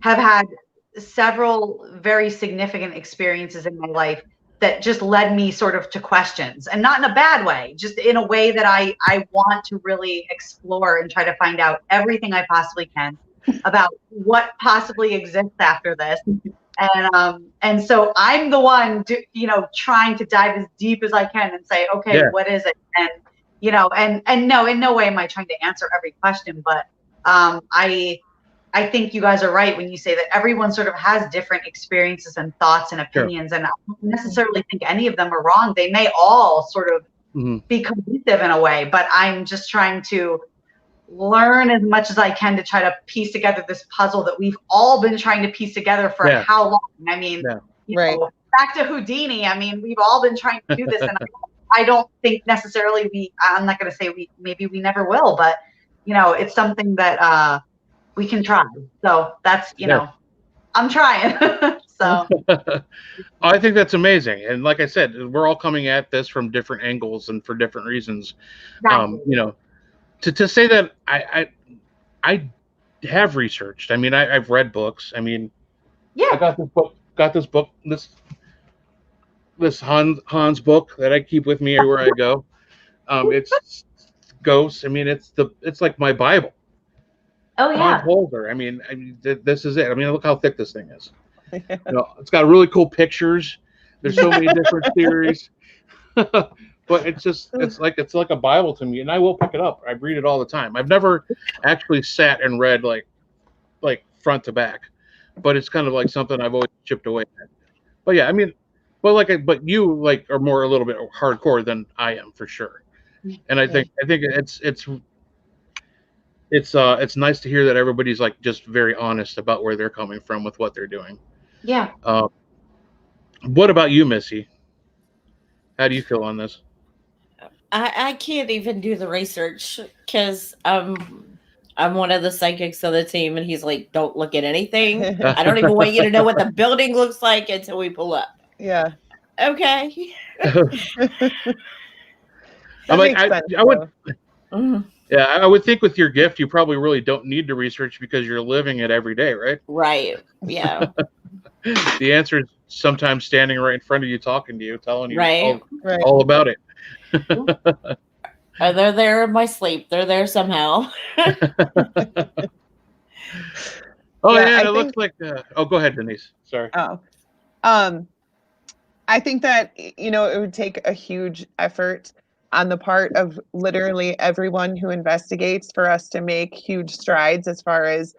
have had several very significant experiences in my life that just led me sort of to questions, and not in a bad way, just in a way that I want to really explore and try to find out everything I possibly can about what possibly exists after this. And so I'm the one, trying to dive as deep as I can and say, okay, what is it? And, and no, in no way am I trying to answer every question, but I think you guys are right when you say that everyone sort of has different experiences and thoughts and opinions, and I don't necessarily think any of them are wrong. They may all sort of be cohesive in a way, but I'm just trying to learn as much as I can to try to piece together this puzzle that we've all been trying to piece together for how long? I mean, you know, back to Houdini. I mean, we've all been trying to do this, and I don't think necessarily I'm not going to say maybe we never will, but it's something that we can try. So that's, I'm trying. So I think that's amazing. And like I said, we're all coming at this from different angles and for different reasons. Exactly. To say that I have researched. I mean, I've read books. I mean, I got this book, this Hans book that I keep with me everywhere I go. It's ghosts. I mean, it's like my Bible. Oh yeah. Tom Holder. I mean, this is it. I mean, look how thick this thing is. You know, it's got really cool pictures. There's so many different theories. But it's like a Bible to me, and I will pick it up. I read it all the time. I've never actually sat and read like front to back, but it's kind of like something I've always chipped away at. But yeah, I mean, but you like are more a little bit hardcore than I am for sure. And I think it's nice to hear that everybody's like just very honest about where they're coming from with what they're doing. Yeah. What about you, Missy? How do you feel on this? I can't even do the research because I'm one of the psychics of the team, and he's like, "Don't look at anything. I don't even want you to know what the building looks like until we pull up." Yeah. Okay. I'm like, makes sense, I would. Mhm. Yeah, I would think with your gift, you probably really don't need to research because you're living it every day, right? Right. Yeah. The answer is sometimes standing right in front of you, talking to you, telling you Right. all about it. They're there in my sleep. They're there somehow. Oh Yeah, yeah, I it looks think- like. Oh, go ahead, Denise. Sorry. Oh, I think that it would take a huge effort on the part of literally everyone who investigates for us to make huge strides as far as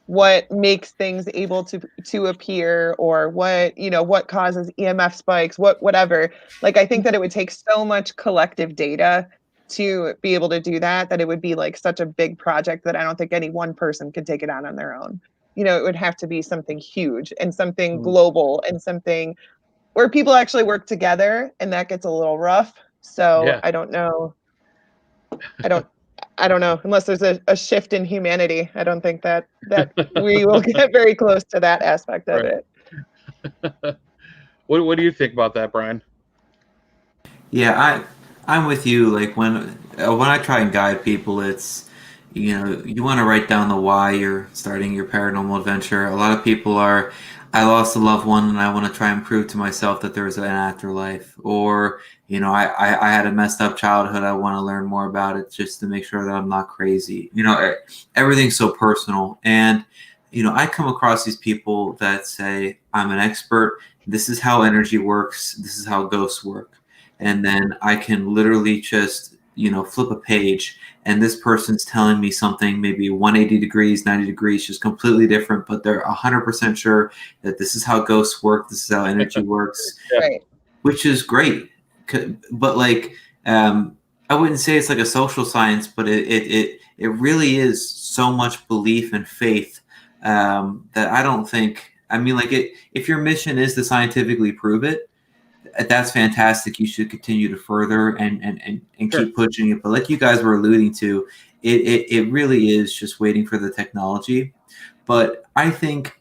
what makes things able to appear, or what causes EMF spikes, whatever. Like, I think that it would take so much collective data to be able to do that it would be like such a big project that I don't think any one person could take it on their own. It would have to be something huge and something global and something where people actually work together, and that gets a little rough. So Yeah. I don't know. I don't know, unless there's a shift in humanity. I don't think that we will get very close to that aspect of Right. it. What do you think about that, Brian? Yeah, I'm with you. Like when I try and guide people, it's you want to write down the why you're starting your paranormal adventure. A lot of people are, I lost a loved one and I want to try and prove to myself that there's an afterlife, or I had a messed up childhood. I want to learn more about it just to make sure that I'm not crazy. Everything's so personal, and I come across these people that say, I'm an expert. This is how energy works. This is how ghosts work. And then I can literally just, flip a page, and this person's telling me something maybe 180 degrees, 90 degrees, just completely different, but they're 100% sure that this is how ghosts work. This is how energy works, Right. which is great. But I wouldn't say it's like a social science, but it really is so much belief and faith that I don't think, if your mission is to scientifically prove it, that's fantastic. You should continue to further and Sure. keep pushing it. But like you guys were alluding to, it really is just waiting for the technology. But I think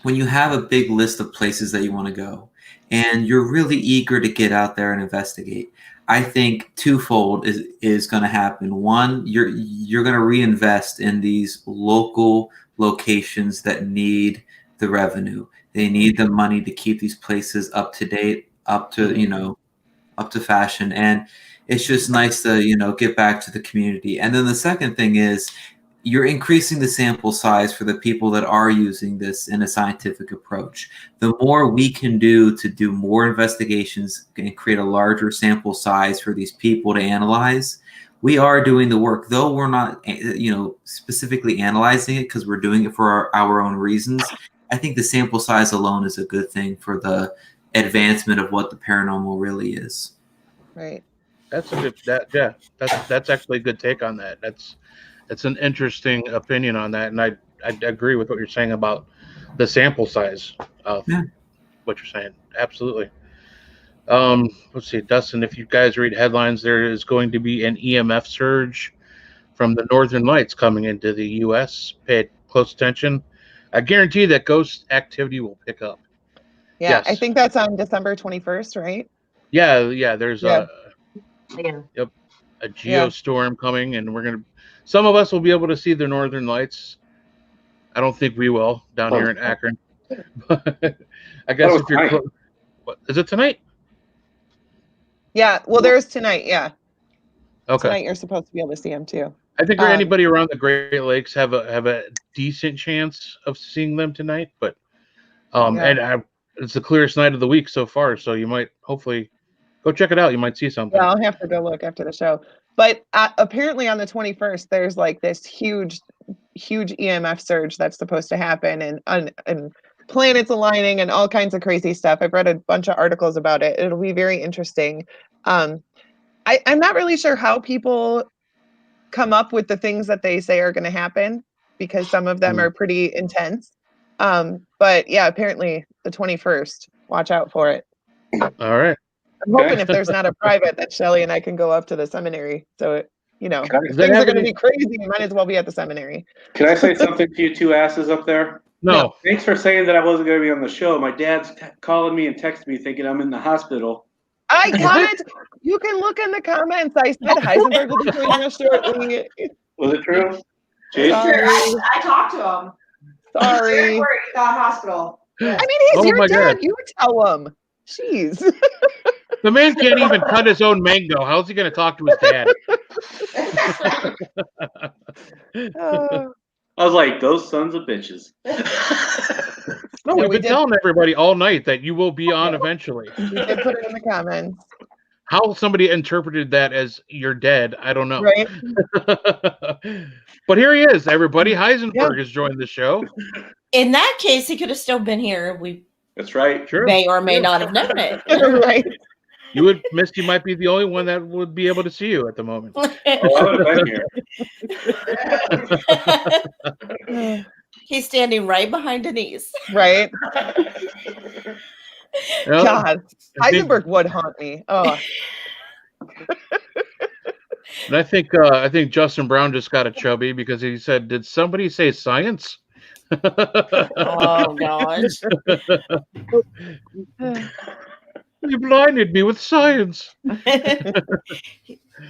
when you have a big list of places that you want to go and you're really eager to get out there and investigate, I think twofold is going to happen. One, you're going to reinvest in these local locations that need the revenue. They need the money to keep these places up to date, up to fashion, and it's just nice to give back to the community. And then the second thing is you're increasing the sample size for the people that are using this in a scientific approach. The more we can do to do more investigations and create a larger sample size for these people to analyze, we are doing the work, though we're not specifically analyzing it because we're doing it for our own reasons. I think the sample size alone is a good thing for the advancement of what the paranormal really is. Right. That's that's actually a good take on that. That's an interesting opinion on that, and I agree with what you're saying about the sample size of what you're saying. Absolutely. Let's see, Dustin, if you guys read headlines, there is going to be an EMF surge from the Northern Lights coming into the U.S. Pay close attention. I guarantee that ghost activity will pick up. Yeah, Yes. I think that's on December 21st, right? Yeah. There's Yeah. a geostorm coming, and some of us will be able to see the Northern Lights. I don't think we will down here in Akron. But I guess if you're close, is it tonight? Yeah, well, there's tonight. Yeah, Okay. tonight you're supposed to be able to see them too. I think anybody around the Great Lakes have a decent chance of seeing them tonight, but it's the clearest night of the week so far, so you might hopefully go check it out. You might see something. Yeah, I'll have to go look after the show. But apparently on the 21st, there's like this huge EMF surge that's supposed to happen, and planets aligning and all kinds of crazy stuff. I've read a bunch of articles about it. It'll be very interesting. I'm not really sure how people come up with the things that they say are going to happen, because some of them are pretty intense. But yeah, apparently the 21st, watch out for it. All right. I'm hoping if there's not a private that Shelly and I can go up to the seminary. So, if things are going to be crazy, you might as well be at the seminary. Can I say something to you two asses up there? No. Thanks for saying that I wasn't going to be on the show. My dad's calling me and texting me thinking I'm in the hospital. I comment. You can look in the comments. I said Heisenberg will be joining us shortly. Was it true? Jason? I talked to him. Sorry. He's got hospital. I mean, he's your dad. You tell him. Jeez. The man can't even cut his own mango. How's he going to talk to his dad? I was like, those sons of bitches. No, we've been telling everybody all night that you will be on eventually. You did put it in the comments. How somebody interpreted that as you're dead, I don't know. Right. But here he is, everybody. Heisenberg has joined the show. In that case, he could have still been here. We That's right. Sure. may or may not have known it. Right. Misty might be the only one that would be able to see you at the moment. Oh, I would have been here. He's standing right behind Denise. Right. Well, God, Heisenberg would haunt me. Oh. And I think Justin Brown just got a chubby because he said, "Did somebody say science?" Oh gosh. You blinded me with science.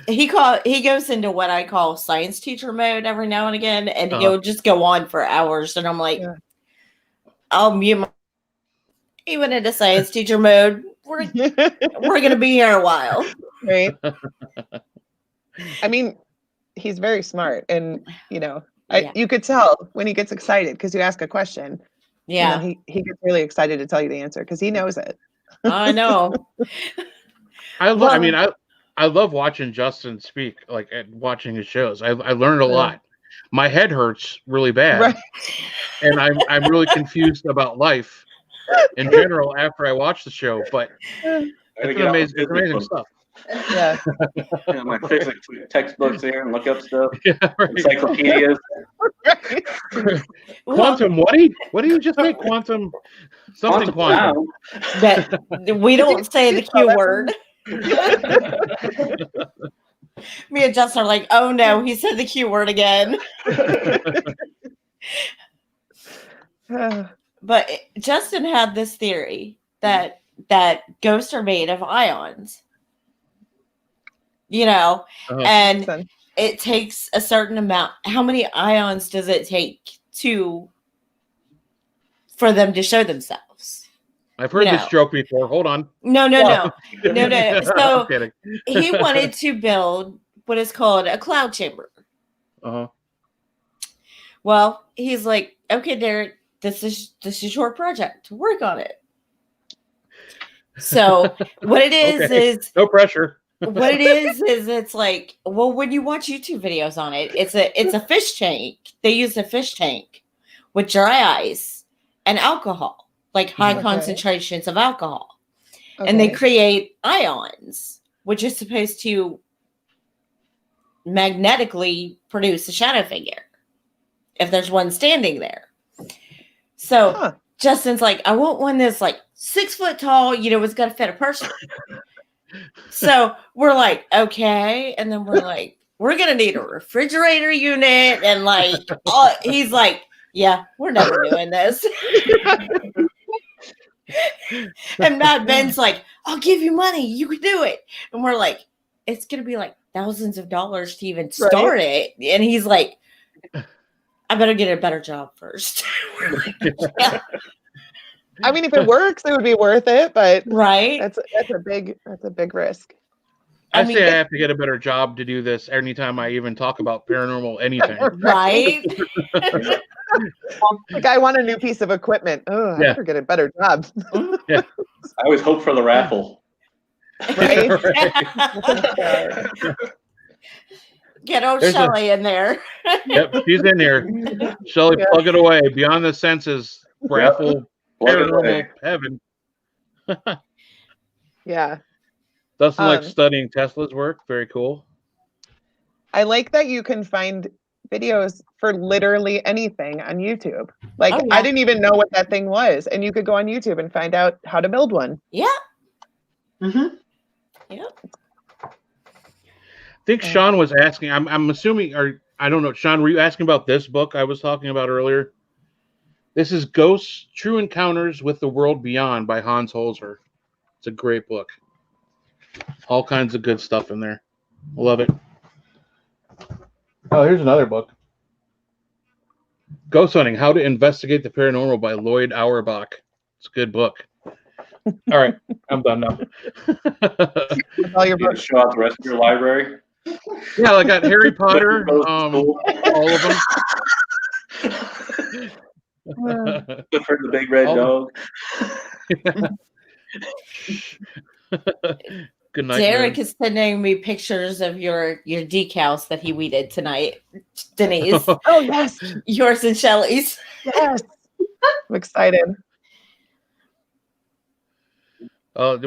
He goes into what I call science teacher mode every now and again, and he'll just go on for hours. And I'm like, I'll mute my. He went into science teacher mode. We're gonna be here a while, right? I mean, he's very smart, and you could tell when he gets excited because you ask a question. Yeah, he gets really excited to tell you the answer because he knows it. I know. I love watching Justin speak, like watching his shows. I learned a lot. My head hurts really bad, right. And I'm really confused about life in general after I watch the show. But it's amazing stuff. Yeah. My physics textbooks here and look up stuff. Yeah, right. Encyclopedias. Quantum. What do you just make? Quantum. Something quantum. That we don't say the Q word. Me and Justin are like, oh no, he said the Q word again. But Justin had this theory that ghosts are made of ions. And it takes a certain amount. How many ions does it take for them to show themselves? I've heard this joke before. Hold on. No. So he wanted to build what is called a cloud chamber. Uh-huh. Well, he's like, okay, Derek, this is your project. Work on it. So what it is is no pressure. What it is it's like, well, when you watch YouTube videos on it, it's a fish tank. They use a fish tank with dry ice and alcohol, like high concentrations of alcohol. And they create ions, which is supposed to magnetically produce a shadow figure if there's one standing there. So Justin's like, I want one that's like 6 foot tall, it's got to fit a person. So we're like, okay. And then we're like, we're going to need a refrigerator unit. And he's like, yeah, we're never doing this. And Matt Ben's like, I'll give you money. You can do it. And we're like, it's going to be like thousands of dollars to even start it. And he's like, I better get a better job first. Yeah. I mean, if it works, it would be worth it, but right. That's a big risk. I mean, say I have to get a better job to do this anytime I even talk about paranormal anything. right? Like, I want a new piece of equipment. Oh, I Yeah. better get a better job. Yeah. I always hope for the raffle. Right? Get old There's a- Shelley in there. Yep, she's in here. Shelley, Yeah. plug it away. Beyond the Senses raffle, Plug it paranormal away. heaven. Yeah. Dustin likes Um, studying Tesla's work. Very cool. I like that you can find videos for literally anything on YouTube. Like, Oh, yeah. I didn't even know what that thing was, and you could go on YouTube and find out how to build one. Yeah. Mm-hmm. Yep. I think Sean was asking. I'm assuming, or I don't know. Sean, were you asking about this book I was talking about earlier? This is Ghosts: True Encounters with the World Beyond by Hans Holzer. It's a great book. All kinds of good stuff in there. Love it. Oh, here's another book. Ghost Hunting: How to Investigate the Paranormal by Lloyd Auerbach. It's a good book. All right, I'm done now. With all your You books. show out the rest of your library. Yeah, I got Harry Potter, Goes to school. all of them. Good for the big red All- dog. Good night, Derek man. is sending me pictures of your decals that he weeded tonight. Denise, Oh, yes. yours and Shelley's. Yes. I'm excited. Oh,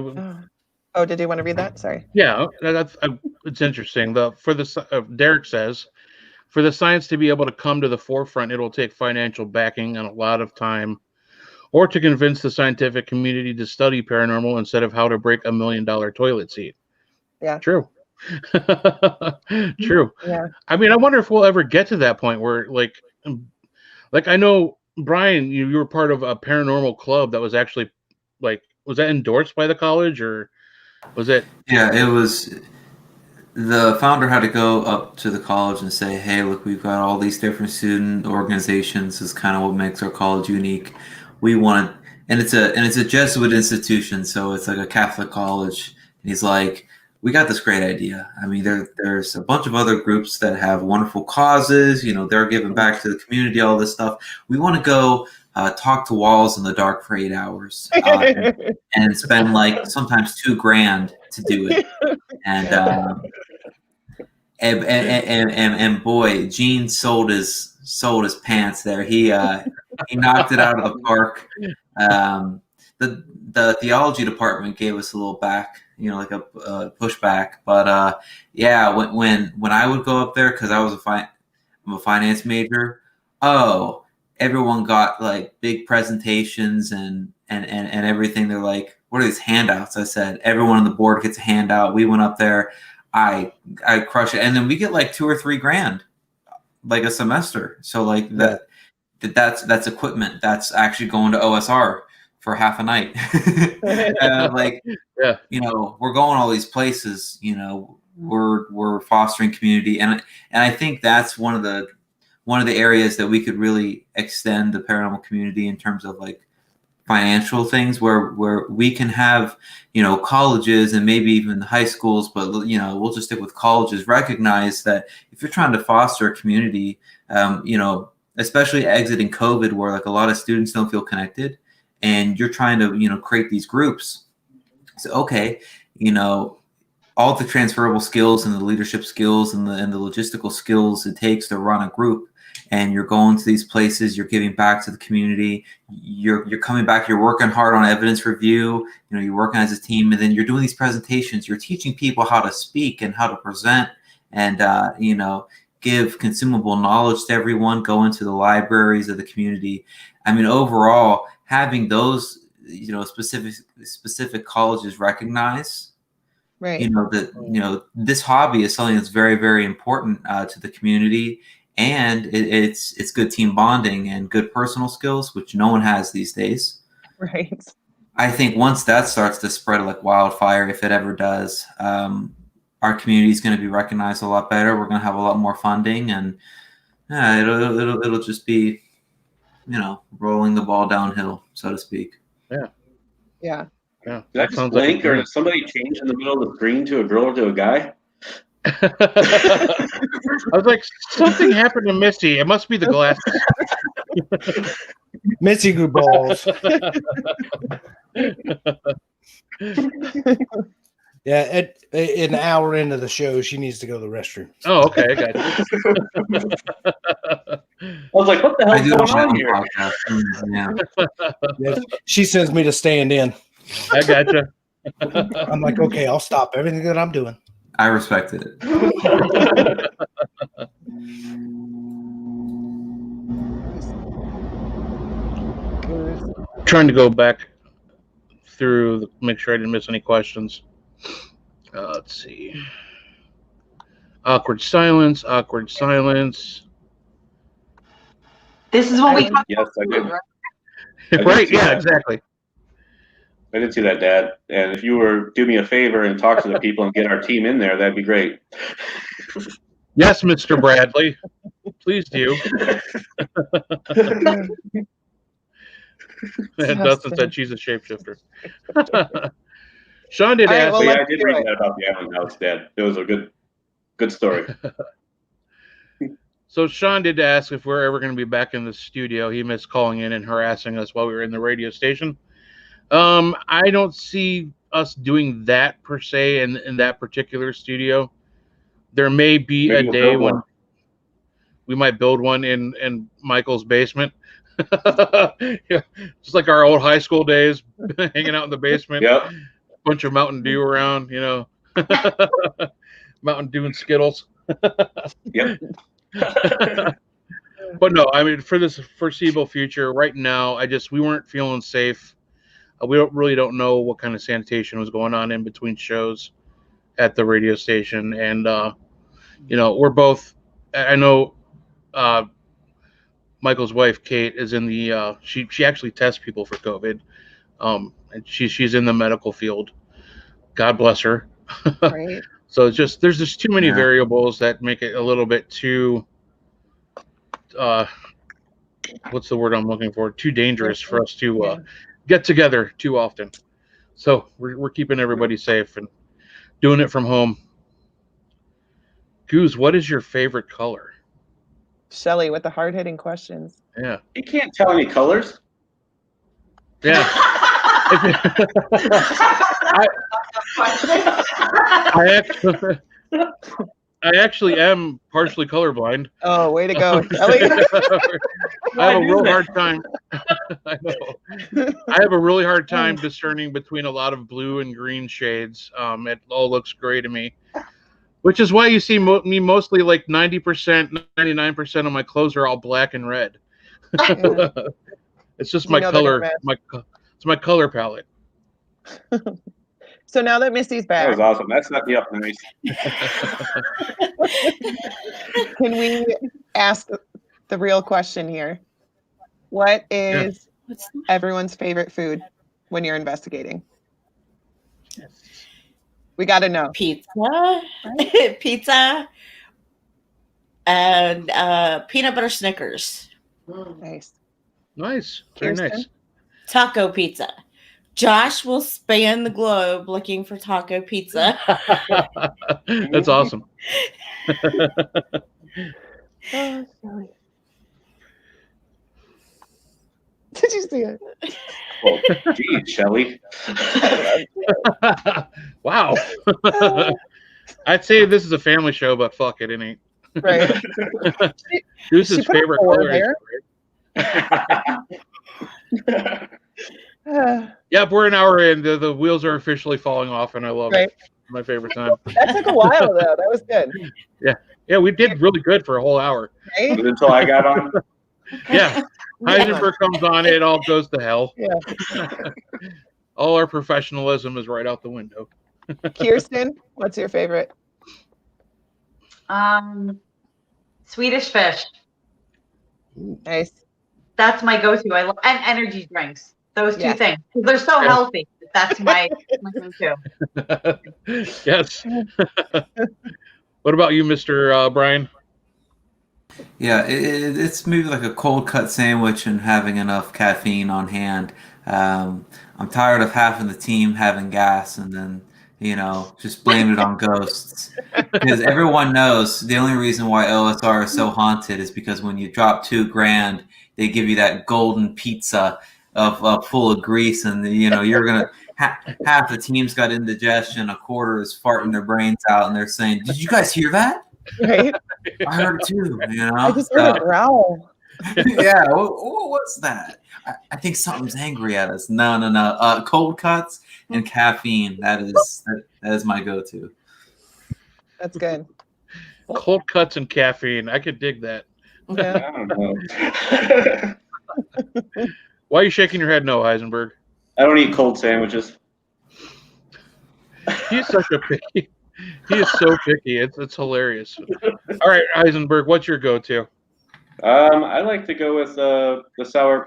Oh, did you want to read that? Sorry. yeah, that's it's interesting. Derek says, for the science to be able to come to the forefront, it'll take financial backing and a lot of time, or to convince the scientific community to study paranormal instead of how to break $1 million toilet seat. Yeah. True. True. Yeah. I mean, I wonder if we'll ever get to that point where, like I know, Brian, you were part of a paranormal club that was actually, like, was that endorsed by the college, or was it? Yeah, it was. The founder had to go up to the college and say, "Hey, look, we've got all these different student organizations. This is kind of what makes our college unique. We want, and it's a Jesuit institution, so it's like a Catholic college." And he's like, "We got this great idea. I mean, there's a bunch of other groups that have wonderful causes. You know, they're giving back to the community, all this stuff. We want to go talk to walls in the dark for 8 hours and spend like sometimes $2,000 to do it." And boy, Gene sold his pants there. He knocked it out of the park. The theology department gave us a little back, like a pushback. But yeah, when I would go up there, because I'm a finance major. Oh, everyone got like big presentations and everything. They're like, "What are these handouts?" I said, "Everyone on the board gets a handout." We went up there. I crush it, and then we get like $2 or $3,000 like a semester. So like that's equipment that's actually going to OSR for half a night. Like, Yeah. We're going all these places. We're fostering community, and I think that's one of the areas that we could really extend the paranormal community in terms of like financial things, where we can have colleges and maybe even high schools, but we'll just stick with colleges, recognize that if you're trying to foster a community, especially exiting COVID, where like a lot of students don't feel connected, and you're trying to create these groups. So okay, all the transferable skills and the leadership skills and the logistical skills it takes to run a group. And you're going to these places, you're giving back to the community, you're coming back, you're working hard on evidence review, you're working as a team, and then you're doing these presentations, you're teaching people how to speak and how to present, and give consumable knowledge to everyone, go into the libraries of the community. I mean, overall, having those specific colleges recognize Right. that this hobby is something that's very, very important to the community. And it's good team bonding and good personal skills, which no one has these days. Right. I think once that starts to spread like wildfire, if it ever does, our community is going to be recognized a lot better. We're going to have a lot more funding, and it'll just be, rolling the ball downhill, so to speak. Yeah. Yeah. Yeah, Did I just blink, or did somebody change in the middle of the screen to a girl or to a guy? I was like, something happened to Misty. It must be the glasses. Missy grew balls. Yeah, at an hour into the show, she needs to go to the restroom. Oh, okay, I got you. I was like, what the hell's going on here? Yeah, she sends me to stand in. I gotcha. I'm like, okay, I'll stop everything that I'm doing. I respected it. Trying to go back through, make sure I didn't miss any questions. Let's see. Awkward silence. Awkward silence. This is what we talked Yes, I did. Right? Yeah, exactly. I did see that, Dad. And if you were do me a favor and talk to the people and get our team in there, that'd be great. Yes, Mr. Bradley. Please do. Dustin said she's a shapeshifter. Sean did ask. Well, yeah, I did read that about the Island House, Dad. It was a good story. So Sean did ask if we're ever going to be back in the studio. He missed calling in and harassing us while we were in the radio station. I don't see us doing that per se in that particular studio. There may be a day when we might build one in Michael's basement. Yeah, just like our old high school days, hanging out in the basement. Yep. Bunch of Mountain Dew around, Mountain Dew and Skittles. Yep. But no, I mean, for this foreseeable future, right now, we weren't feeling safe. We don't know what kind of sanitation was going on in between shows at the radio station, and we're both. I know Michael's wife, Kate, is in the. She actually tests people for COVID, and she's in the medical field. God bless her. Right. So there's just too many variables that make it a little bit too. What's the word I'm looking for? Too dangerous for us to get together too often. So we're keeping everybody safe and doing it from home. Goose, what is your favorite color? Shelly with the hard-hitting questions. Yeah. You can't tell any colors. Yeah. I actually am partially colorblind. Oh, way to go, Shelly. I have a real hard time. I know. I have a really hard time discerning between a lot of blue and green shades. It all looks gray to me, which is why you see me mostly like 90%, 99% of my clothes are all black and red. It's just my color. It's my color palette. So now that Misty's back, that was awesome. That set me up nice. Can we ask the real question here? What is everyone's favorite food when you're investigating? We got to know. Pizza, pizza, and peanut butter Snickers. Nice. Nice. Very nice. Taco pizza. Josh will span the globe looking for taco pizza. That's awesome. Oh, Shelly. Did you see it? Oh, geez, Shelly. Wow. I'd say this is a family show, but fuck it, it ain't. Right. Goose's favorite color is yeah, we're an hour in. The wheels are officially falling off, and I love it. My favorite time. That took a while, though. That was good. Yeah, we did really good for a whole hour. Right? Until I got on. Yeah, Heisenberg comes on, it all goes to hell. Yeah. All our professionalism is right out the window. Kirsten, what's your favorite? Swedish fish. Nice. That's my go-to. I love and energy drinks. Those two things. They're so healthy. That's my go-to. Yes. What about you, Mr. Brian? Yeah, it's maybe like a cold cut sandwich and having enough caffeine on hand. I'm tired of half of the team having gas and then, just blame it on ghosts. Because everyone knows the only reason why OSR is so haunted is because when you drop $2,000, they give you that golden pizza of full of grease, and you're gonna half the team's got indigestion, a quarter is farting their brains out, and they're saying, "Did you guys hear that?" Right? I heard it too. I just heard a growl. Yeah, what's that? I think something's angry at us. No. Cold cuts and caffeine. That is my go-to. That's good. Cold cuts and caffeine. I could dig that. Yeah. I don't know. Why are you shaking your head no, Heisenberg? I don't eat cold sandwiches. He's such a picky. He is so picky. It's hilarious. All right, Heisenberg, what's your go-to? I like to go with the sour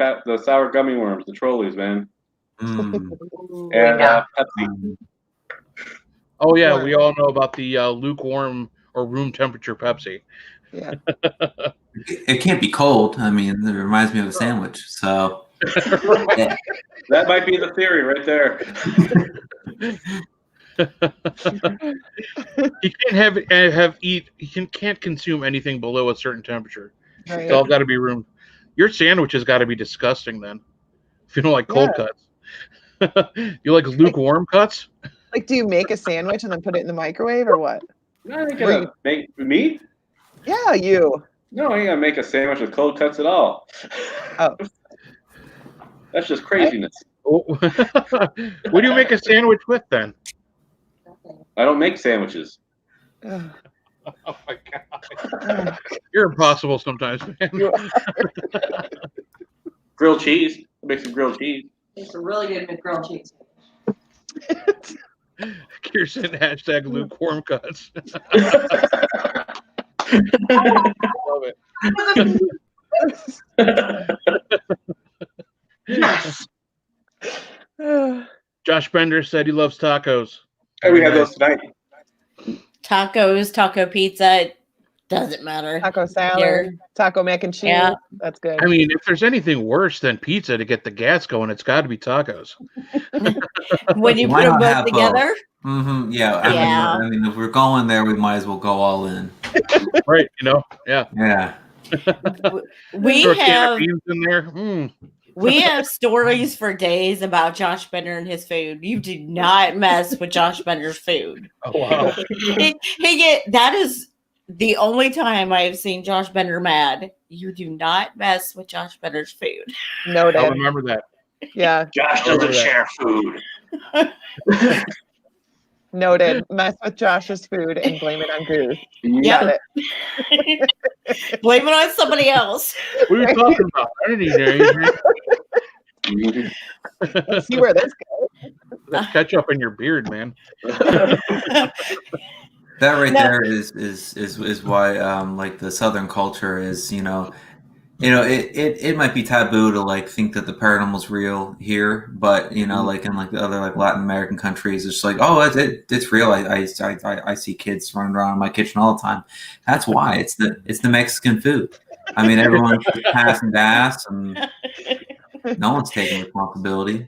gummy worms, the Trolleys, man. Mm. And Yeah. Pepsi. Oh yeah, we all know about the lukewarm or room temperature Pepsi. Yeah. It can't be cold. I mean, it reminds me of a sandwich. So yeah. That might be the theory right there. He can't consume anything below a certain temperature. Right. It's all got to be room. Your sandwich has got to be disgusting then. If you don't like cold cuts, you like lukewarm cuts. Like, do you make a sandwich and then put it in the microwave or what? No, I ain't gonna make me. Yeah, you. No, I ain't gonna make a sandwich with cold cuts at all. Oh. That's just craziness. What do you make a sandwich with then? I don't make sandwiches. Ugh. Oh my god, you're impossible sometimes, man. Grilled cheese. Make some grilled cheese. It's a really good grilled cheese. Kirsten, hashtag lukewarm cuts. Love it. Yes. Josh Bender said he loves tacos. Hey, we have those tonight. Tacos, taco pizza, it doesn't matter. Taco salad, taco mac and cheese. Yeah. That's good. I mean, if there's anything worse than pizza to get the gas going, it's got to be tacos. When you Why put them not both have together, Mm-hmm. Yeah. Yeah. I mean, if we're going there, we might as well go all in. Right, yeah. Yeah. we Throw a can of have beans in there. we have stories for days about Josh Bender and his food. You do not mess with Josh Bender's food. Oh wow. That is the only time I have seen Josh Bender mad. You do not mess with Josh Bender's food. Noted. I'll remember that. Yeah. Josh doesn't share food. Noted. Mess with Josh's food and blame it on Goose. Yeah. Got it. Blame it on somebody else. What are you talking about? I didn't eat anything. Let's see where this goes. That ketchup in your beard, man. That right there is why like the Southern culture is, it might be taboo to like think that the paranormal's real here, but like in like the other like Latin American countries, it's like, oh, it's real. I see kids running around in my kitchen all the time. That's why it's the Mexican food. I mean, everyone's just passing gas and no one's taking responsibility.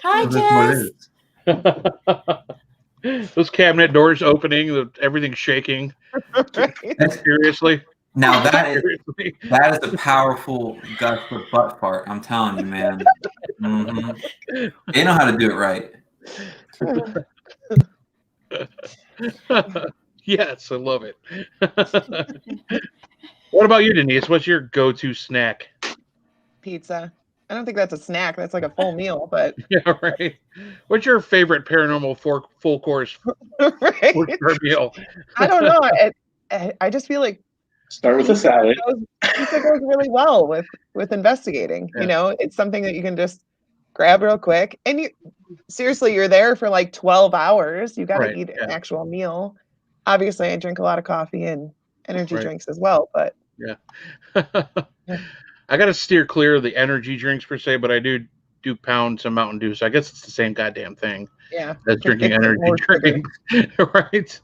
Hi, So that's what it Jess. is. Those cabinet doors opening, everything's shaking. Seriously. Now that Seriously. is a powerful gust of butt fart. I'm telling you, man. Mm-hmm. They know how to do it right. Yes, I love it. What about you, Denise? What's your go-to snack? Pizza. I don't think that's a snack. That's like a full meal, but Yeah, right. What's your favorite paranormal full course right. meal? I don't know. I just feel like Start with a salad. pizza goes really well with investigating. Yeah. It's something that you can just grab real quick, and you're there for like 12 hours. You got to Right, eat an yeah. actual meal. Obviously, I drink a lot of coffee and energy Right. drinks as well, but Yeah. I got to steer clear of the energy drinks per se, but I do pound some Mountain Dew, so I guess it's the same goddamn thing yeah, as drinking It's energy more sugar. drinks, right?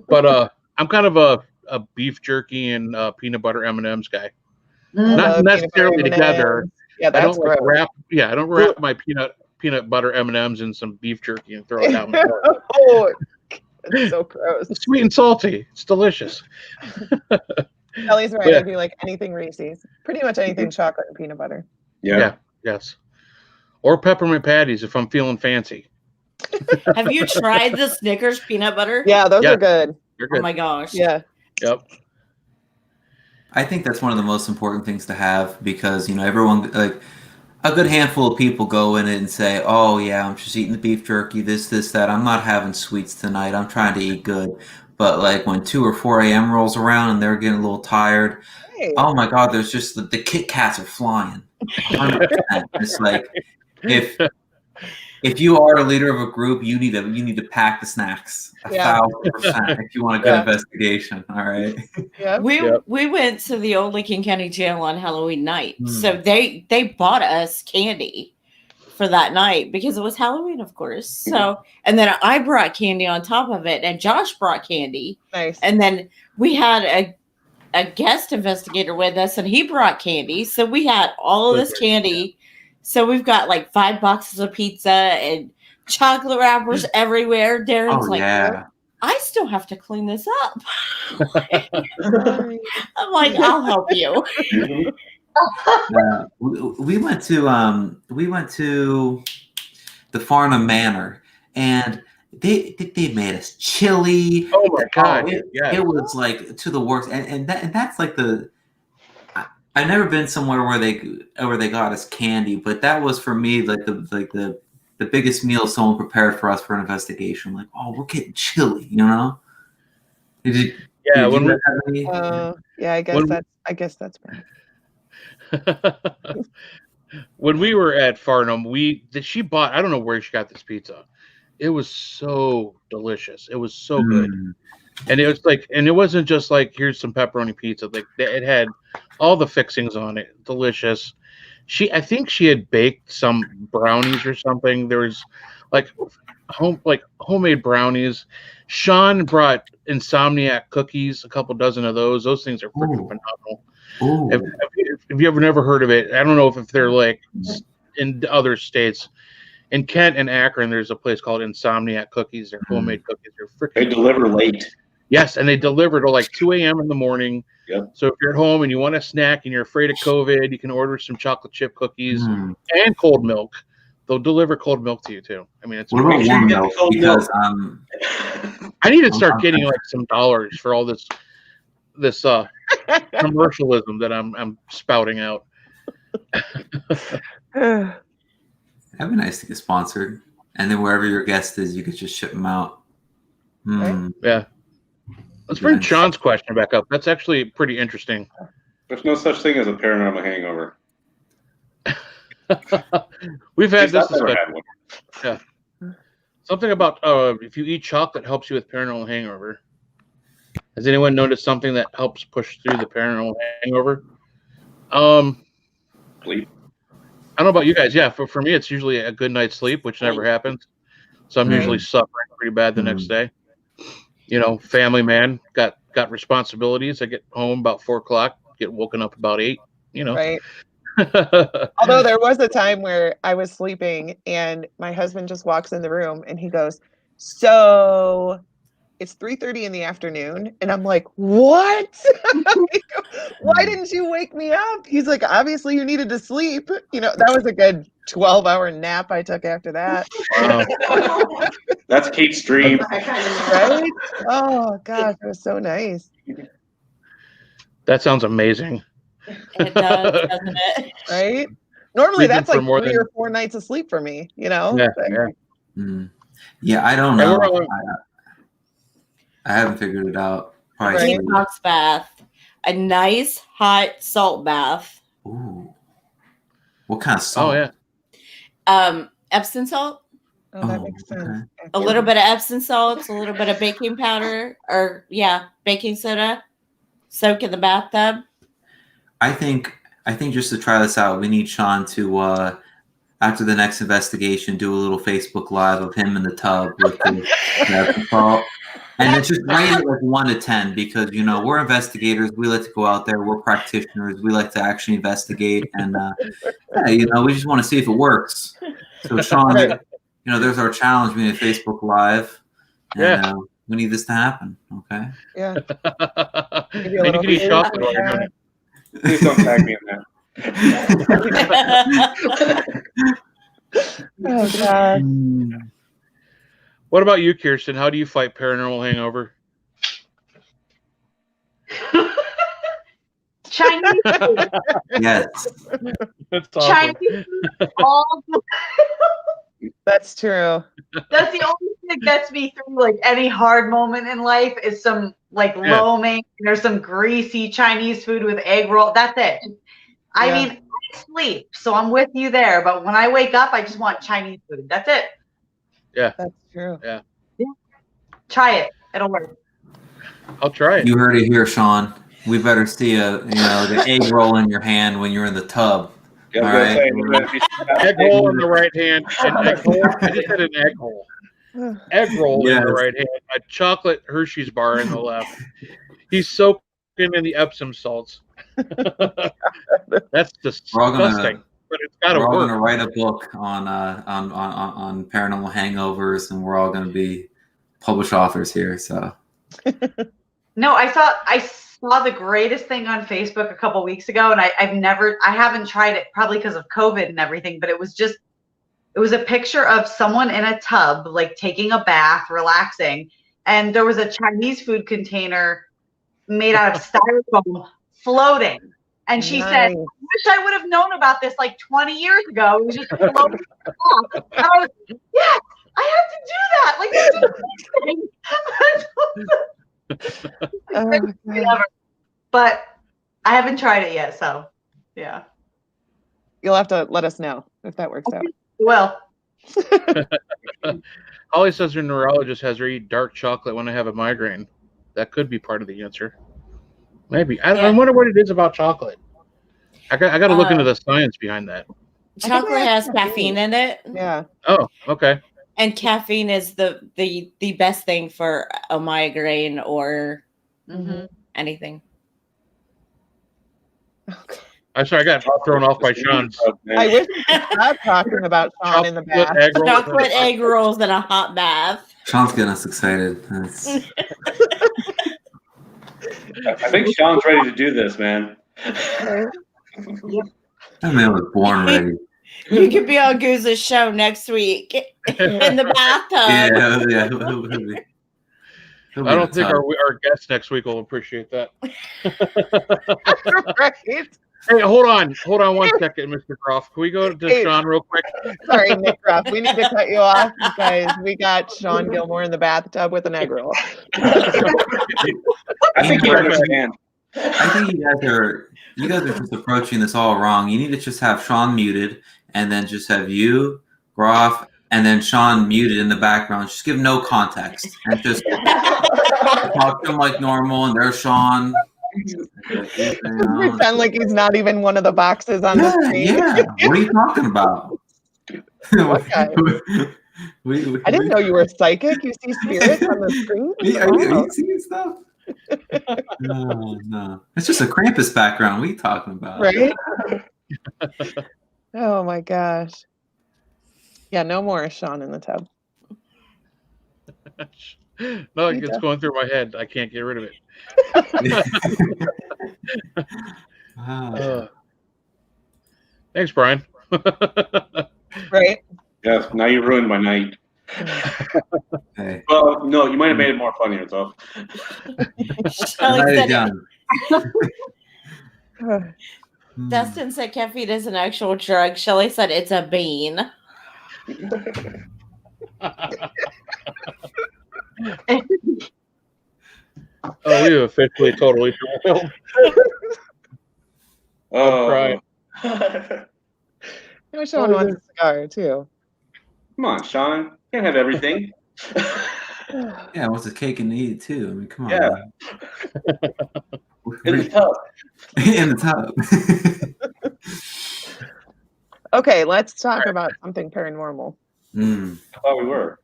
But I'm kind of a beef jerky and peanut butter M&Ms guy. I Not love peanut butter necessarily together, M&Ms. Yeah, I that's don't like gross. wrap. Yeah, I don't wrap my peanut butter M&Ms in some beef jerky and throw it down the throat. Oh, it's so gross. It's sweet and salty. It's delicious. Kelly's right. Yeah. I do like anything Reese's. Pretty much anything chocolate and peanut butter. Yeah. Yes. Or peppermint patties if I'm feeling fancy. Have you tried the Snickers peanut butter? Yeah, those Yeah. are good. They're Oh good. my gosh. Yeah. Yep. I think that's one of the most important things to have because, everyone, like, a good handful of people go in it and say, oh, yeah, I'm just eating the beef jerky, this, that. I'm not having sweets tonight. I'm trying to eat good. But, like, when 2 or 4 a.m. rolls around and they're getting a little tired, Hey. oh, my God, there's just the Kit Kats are flying. 100%. It's like, if you are a leader of a group, you need to pack the snacks 1,000% if you want a good investigation. All right. Yeah. We went to the old Lincoln County Jail on Halloween night, so they bought us candy for that night because it was Halloween, of course. So, and then I brought candy on top of it, and Josh brought candy. Nice. And then we had a guest investigator with us, and he brought candy. So we had all of this candy. So we've got like 5 boxes of pizza and chocolate wrappers everywhere. Darren's I still have to clean this up. I'm like, I'll help you. We went to the Farnham Manor, and they made us chili. Oh my God! It was like to the works, and that's like I've never been somewhere where they got us candy, but that was for me like the biggest meal someone prepared for us for an investigation. Like, oh, we're getting chili, Did I guess that's right. When we were at Farnham, she bought. I don't know where she got this pizza. It was so delicious. It was so good. And it was and it wasn't just like, here's some pepperoni pizza. Like, it had all the fixings on it. Delicious. I think she had baked some brownies or something. There was homemade brownies. Sean brought Insomniac cookies, a couple dozen of those. Those things are freaking phenomenal. Have you ever never heard of it? I don't know if they're like in other states. In Kent and Akron, there's a place called Insomniac Cookies. They're homemade cookies. They deliver late. Yes, and they deliver to like 2 a.m. in the morning. Yep. So if you're at home and you want a snack and you're afraid of COVID, you can order some chocolate chip cookies and cold milk. They'll deliver cold milk to you too. I mean, it's warm milk because I need to start getting like some dollars for all this commercialism that I'm spouting out. That'd be nice to get sponsored, and then wherever your guest is, you could just ship them out. Right? Yeah. Let's bring Sean's question back up. That's actually pretty interesting. There's no such thing as a paranormal hangover. We've had this discussion. Had one. Yeah. Something about if you eat chocolate helps you with paranormal hangover. Has anyone noticed something that helps push through the paranormal hangover? Sleep. I don't know about you guys. Yeah, for me, it's usually a good night's sleep, which never happens. So I'm usually suffering pretty bad the next day. Family man, got responsibilities. I get home about 4 o'clock, get woken up about 8. Right. Although there was a time where I was sleeping and my husband just walks in the room and he goes, "So it's 3:30 in the afternoon," and I'm like, "What? Why didn't you wake me up?" He's like, "Obviously you needed to sleep." That was a good 12-hour nap I took after that. Wow. That's Kate's dream. Right? Oh gosh, it was so nice. That sounds amazing. It does, doesn't it? Right? Normally Sleeping that's like for 3 or 4 nights of sleep for me, Yeah. Yeah, I don't know. I haven't figured it out. Right. Detox bath, a nice hot salt bath. Ooh. What kind of salt? Oh yeah. Epsom salt. Oh, that makes sense. Okay. A little bit of Epsom salts, a little bit of baking powder, or baking soda. Soak in the bathtub. I think just to try this out, we need Sean to after the next investigation do a little Facebook Live of him in the tub with the Epsom salt. And then just rate it like 1 to 10 because we're investigators. We like to go out there. We're practitioners. We like to actually investigate, and we just want to see if it works. So Sean, there's our challenge. We need a Facebook Live, and we need this to happen. Okay. Yeah. And you can eat chocolate while you're doing it. Please don't tag me in that. Oh God. What about you, Kirsten? How do you fight paranormal hangover? Chinese food. Yes. That's awesome. Chinese food all the That's true. That's the only thing that gets me through like any hard moment in life is some like lo mein or some greasy Chinese food with egg roll. That's it. I mean, I sleep, so I'm with you there. But when I wake up, I just want Chinese food. That's it. Yeah. That's true. Yeah. Try it. It'll work. I'll try it. You heard it here, Sean. We better see the egg roll in your hand when you're in the tub. Yeah, All right. Egg roll in the right hand. An egg hole. I just said an egg hole. Egg roll in the right hand. A chocolate Hershey's bar in the left. He's soaking in the Epsom salts. That's disgusting. But it's got to work. We're all going to write a book on paranormal hangovers, and we're all going to be published authors here. So. No, I saw the greatest thing on Facebook a couple weeks ago, and I haven't tried it probably because of COVID and everything, but it was a picture of someone in a tub, like taking a bath, relaxing, and there was a Chinese food container made out of styrofoam floating. And she said, I wish I would have known about this like 20 years ago. It was just floating off. And I was, yes, I have to do that. Like, this is amazing. But I haven't tried it yet, so yeah. You'll have to let us know if that works out. Well. Holly says her neurologist has her eat dark chocolate when I have a migraine. That could be part of the answer. Maybe. I wonder what it is about chocolate. I got to look into the science behind that. Chocolate has caffeine in it. Yeah. Oh, okay. And caffeine is the best thing for a migraine or anything. I'm sorry, I got thrown off by Sean. I wish we could stop talking about Sean in the bath. Chocolate egg rolls in a hot bath. Sean's getting us excited. I think Sean's ready to do this, man. That man was born ready. You could be on Goose's show next week in the bathtub. Yeah. I don't think our guest next week will appreciate that. Right. Hey, hold on 1 second, Mr. Croft. Can we go to Sean real quick? Sorry, Nick Croft. We need to cut you off because we got Sean Gilmore in the bathtub with an egg roll. I think you understand. I think you guys are just approaching this all wrong. You need to just have Sean muted and then just have you, Groff, and then Sean muted in the background. Just give no context and just talk to him like normal. And there's Sean. Pretend like he's not even one of the boxes on the screen. Yeah. What are you talking about? Okay. I didn't know you were psychic. You see spirits on the screen? Are you seeing stuff? No. It's just a Krampus background. What are you talking about? Right? Oh my gosh. Yeah, no more Sean in the tub. No, it's going through my head. I can't get rid of it. Thanks, Brian. Right? Yes, now you ruined my night. Hey. Well, no, you might have made it more funnier, though. Dustin said caffeine is an actual drug. Shelley said it's a bean. Oh, we officially totally failed. Oh, right. Sean wants a cigar too. Come on, Sean. Can't have everything. Yeah, what's a cake and eat it too? I mean, come on. Yeah. In the tub. In the tub. Okay, let's talk about something paranormal. I thought we were.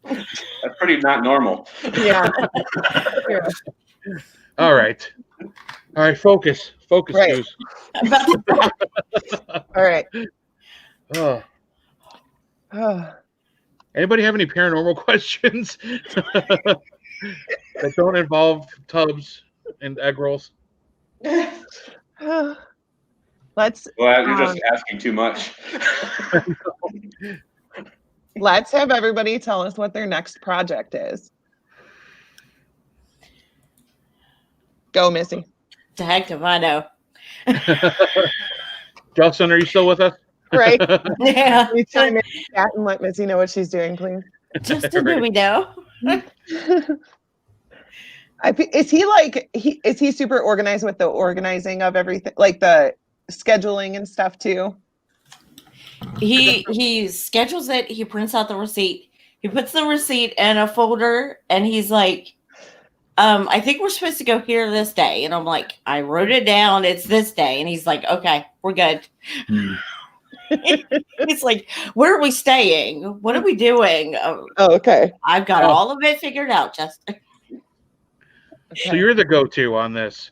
That's pretty not normal. Yeah. All right. All right. Focus. Focus, Right. Goose. All right. Oh. Oh. Anybody have any paranormal questions that don't involve tubs and egg rolls? Let's Well, you're just asking too much. let's have everybody tell us what their next project is. Go, Missy. The heck if I know. Justin, are you still with us? Right. Yeah. You chime in the chat and let Missy know what she's doing, please. Justin, do we know? Is he like is he super organized with the organizing of everything, like the scheduling and stuff too? He schedules it, he prints out the receipt, he puts the receipt in a folder, and he's like, I think we're supposed to go here this day. And I'm like, I wrote it down, it's this day. And he's like, okay, we're good. It's like, where are we staying? What are we doing? Oh, okay. I've got all of it figured out, Justin. So you're the go-to on this.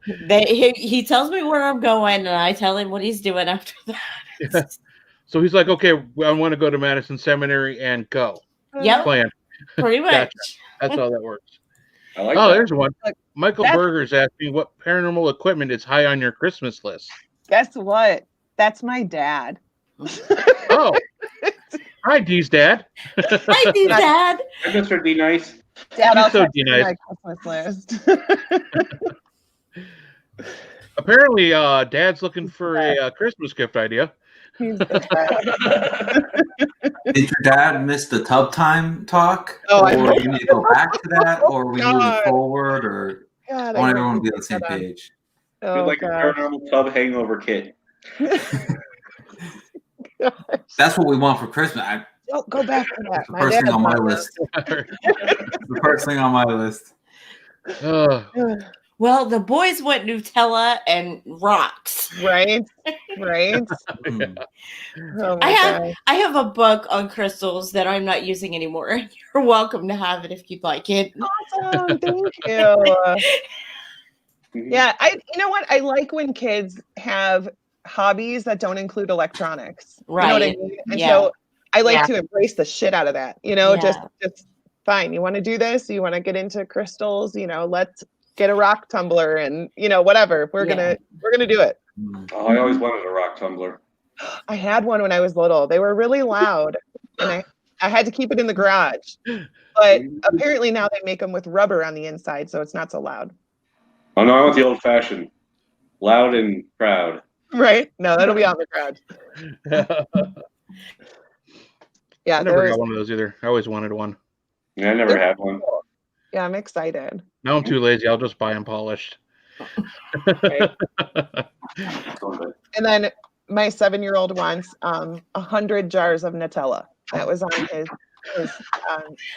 He tells me where I'm going, and I tell him what he's doing after that. So he's like, okay, I want to go to Madison Seminary and go. Yep. Plan. Pretty much. Gotcha. That's how that works. I like oh, that. There's one. Michael Berger's asking what paranormal equipment is high on your Christmas list. Guess what? That's my dad. Oh. Hi, Dee's dad. Hi, Dee's dad. Hi, Mr. D Nice. Dad, I'll so text you D-nice. my Christmas list. Apparently, Dad's looking for a Christmas gift idea. He's the best. Did your dad miss the tub time talk? Oh, I or hope do you need to go back to that, or we move God. forward, or God, I want I everyone hope to be on the same that on. page? Feel Oh, like a God. paranormal tub hangover kit. That's what we want for Christmas. Don't go back to that. It's the first thing on my list. The first thing on my list. Well, the boys want Nutella and rocks. Right? Right? Oh my I have a book on crystals that I'm not using anymore. You're welcome to have it if you'd like it. Awesome. Thank you. Yeah, you know what? I like when kids have hobbies that don't include electronics. Right. You know what I mean? And so I like to embrace the shit out of that. You know, just fine. You want to do this? You want to get into crystals? You know, let's get a rock tumbler and whatever. We're gonna do it. Oh, I always wanted a rock tumbler. I had one when I was little. They were really loud, and I had to keep it in the garage. But apparently now they make them with rubber on the inside, so it's not so loud. Oh no, I want the old fashioned, loud and proud. Right? No, that'll be on the garage. Yeah, I never got one of those either. I always wanted one. Yeah, I never had one. Yeah, I'm excited. Now I'm too lazy. I'll just buy them polished. Right. And then my 7-year-old wants 100 jars of Nutella. That was on his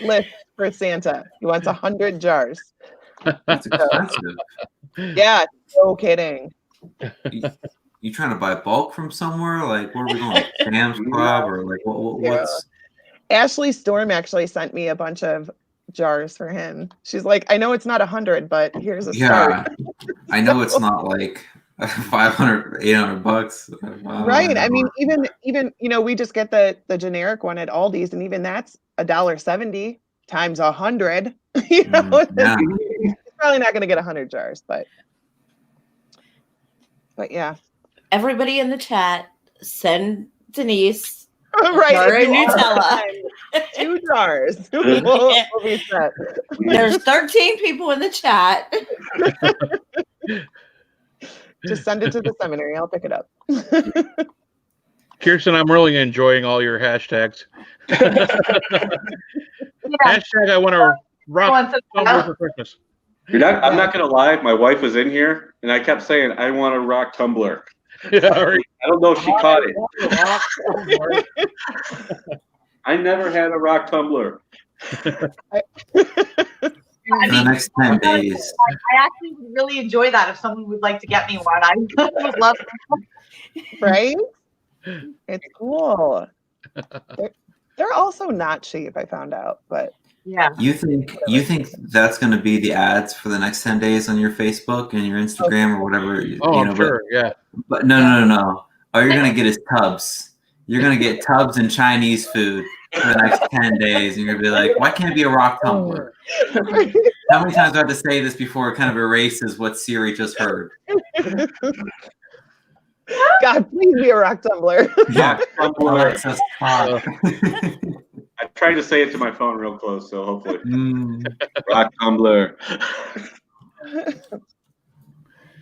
list for Santa. He wants 100 jars. That's expensive. Yeah, no kidding. You trying to buy bulk from somewhere? Like, where are we going? Like Sam's Club or like what's? Ashley Storm actually sent me a bunch of jars for him. She's like, I know it's not 100, but here's a start. I know it's not like 500, 800 bucks. Right. I mean, even we just get the generic one at Aldi's, and even that's $1.70 times 100. It's probably not going to get 100 jars, but yeah. Everybody in the chat, send Denise right. jar of Nutella. 2 jars. We'll be set. There's 13 people in the chat. Just send it to the seminary. I'll pick it up. Kirsten, I'm really enjoying all your hashtags. Hashtag I want to rock tumbler for Christmas. I'm not gonna lie. My wife was in here, and I kept saying, "I want a rock tumbler." I don't know if she caught it. I never had a rock tumbler. In the next 10 days. I actually would really enjoy that if someone would like to get me one. I would love it. Right? It's cool. They're also not cheap, I found out, but Yeah. You think that's going to be the ads for the next 10 days on your Facebook and your Instagram or whatever? I'm sure. Yeah. But no. All you're going to get is tubs. You're going to get tubs and Chinese food for the next 10 days. And you're going to be like, why can't it be a rock tumbler? How many times do I have to say this before it kind of erases what Siri just heard? God, please be a rock tumbler. Yeah. Alexa, I tried to say it to my phone real close, so hopefully. Rock tumbler.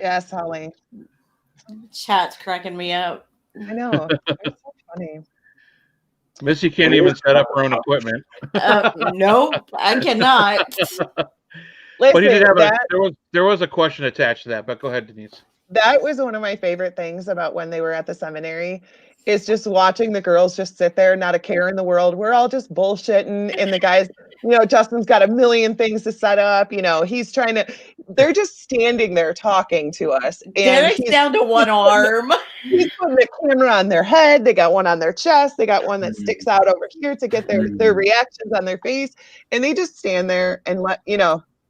Yes, Holly. Chat's cracking me up. I know. They're so funny. Missy can't even set up her own equipment. Nope, I cannot. Listen, But he did have there was a question attached to that. But go ahead, Denise. That was one of my favorite things about when they were at the seminary, is just watching the girls just sit there, not a care in the world. We're all just bullshitting, and the guys, Justin's got a million things to set up. They're just standing there talking to us. And Derek's down to one arm. He's putting the camera on their head. They got one on their chest. They got one that sticks out over here to get their reactions on their face. And they just stand there and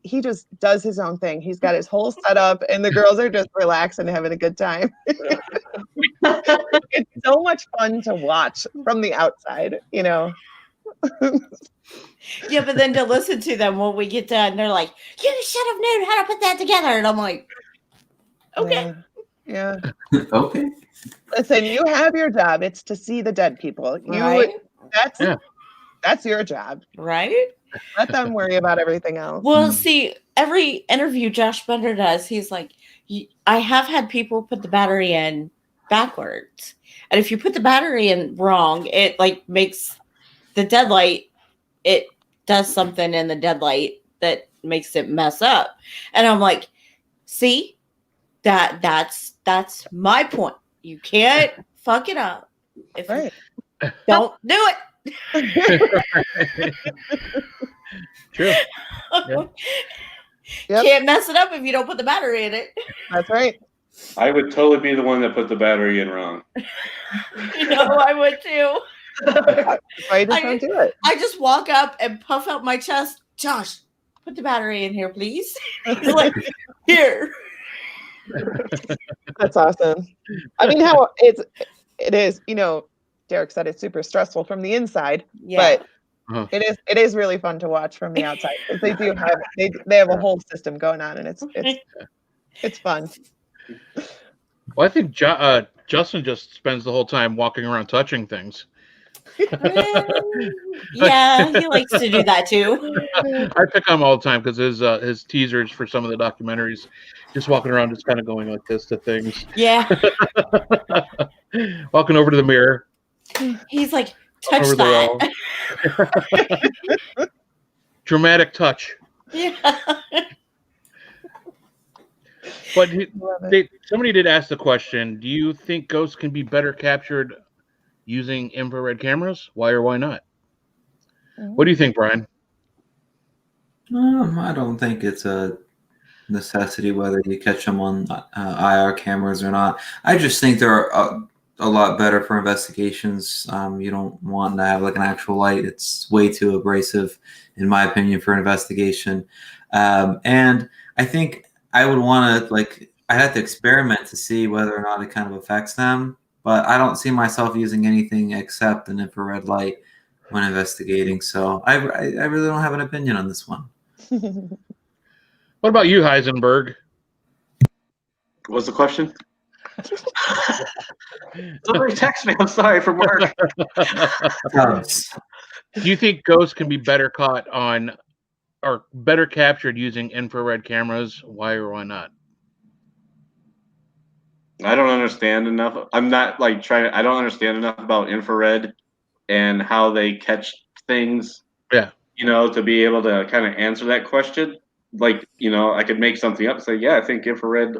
he just does his own thing. He's got his whole setup, and the girls are just relaxing and having a good time. It's so much fun to watch from the outside, Yeah, but then to listen to them when we get done, they're like, "You should have known how to put that together," and I'm like, "Okay, yeah. Okay. Listen, you have your job. It's to see the dead people. Right. That's your job, right?" Let them worry about everything else. Well, see, every interview Josh Bender does, he's like, I have had people put the battery in backwards. And if you put the battery in wrong, it makes the deadlight, it does something in the deadlight that makes it mess up. And I'm like, see, that's my point. You can't fuck it up. Don't do it. True. Yep. Can't mess it up if you don't put the battery in it. That's right. I would totally be the one that put the battery in wrong. I would too. I just don't do it. I just walk up and puff out my chest. Josh, put the battery in here, please. He's like, here. That's awesome. I mean, how it is, Derek said it's super stressful from the inside, but it is really fun to watch from the outside, because they do have they have a whole system going on, and it's fun. Well, I think Justin just spends the whole time walking around touching things. Yeah, he likes to do that too. I pick on him all the time because his teasers for some of the documentaries, just walking around, just kind of going like this to things. Yeah. Walking over to the mirror. He's like, touch that. Dramatic touch. Yeah. But somebody did ask the question, do you think ghosts can be better captured using infrared cameras? Why or why not? What do you think, Brian? I don't think it's a necessity whether you catch them on IR cameras or not. I just think they're a lot better for investigations. You don't want to have like an actual light. It's way too abrasive, in my opinion, for an investigation. And I think I would want to I have to experiment to see whether or not it kind of affects them. But I don't see myself using anything except an infrared light when investigating. So I really don't have an opinion on this one. What about you, Heisenberg? What's the question? Somebody text me. I'm sorry, from work. Do you think ghosts can be better caught on or better captured using infrared cameras? Why or why not? I don't understand enough. I'm not I don't understand enough about infrared and how they catch things. Yeah. To be able to kind of answer that question. I could make something up and say, yeah, I think infrared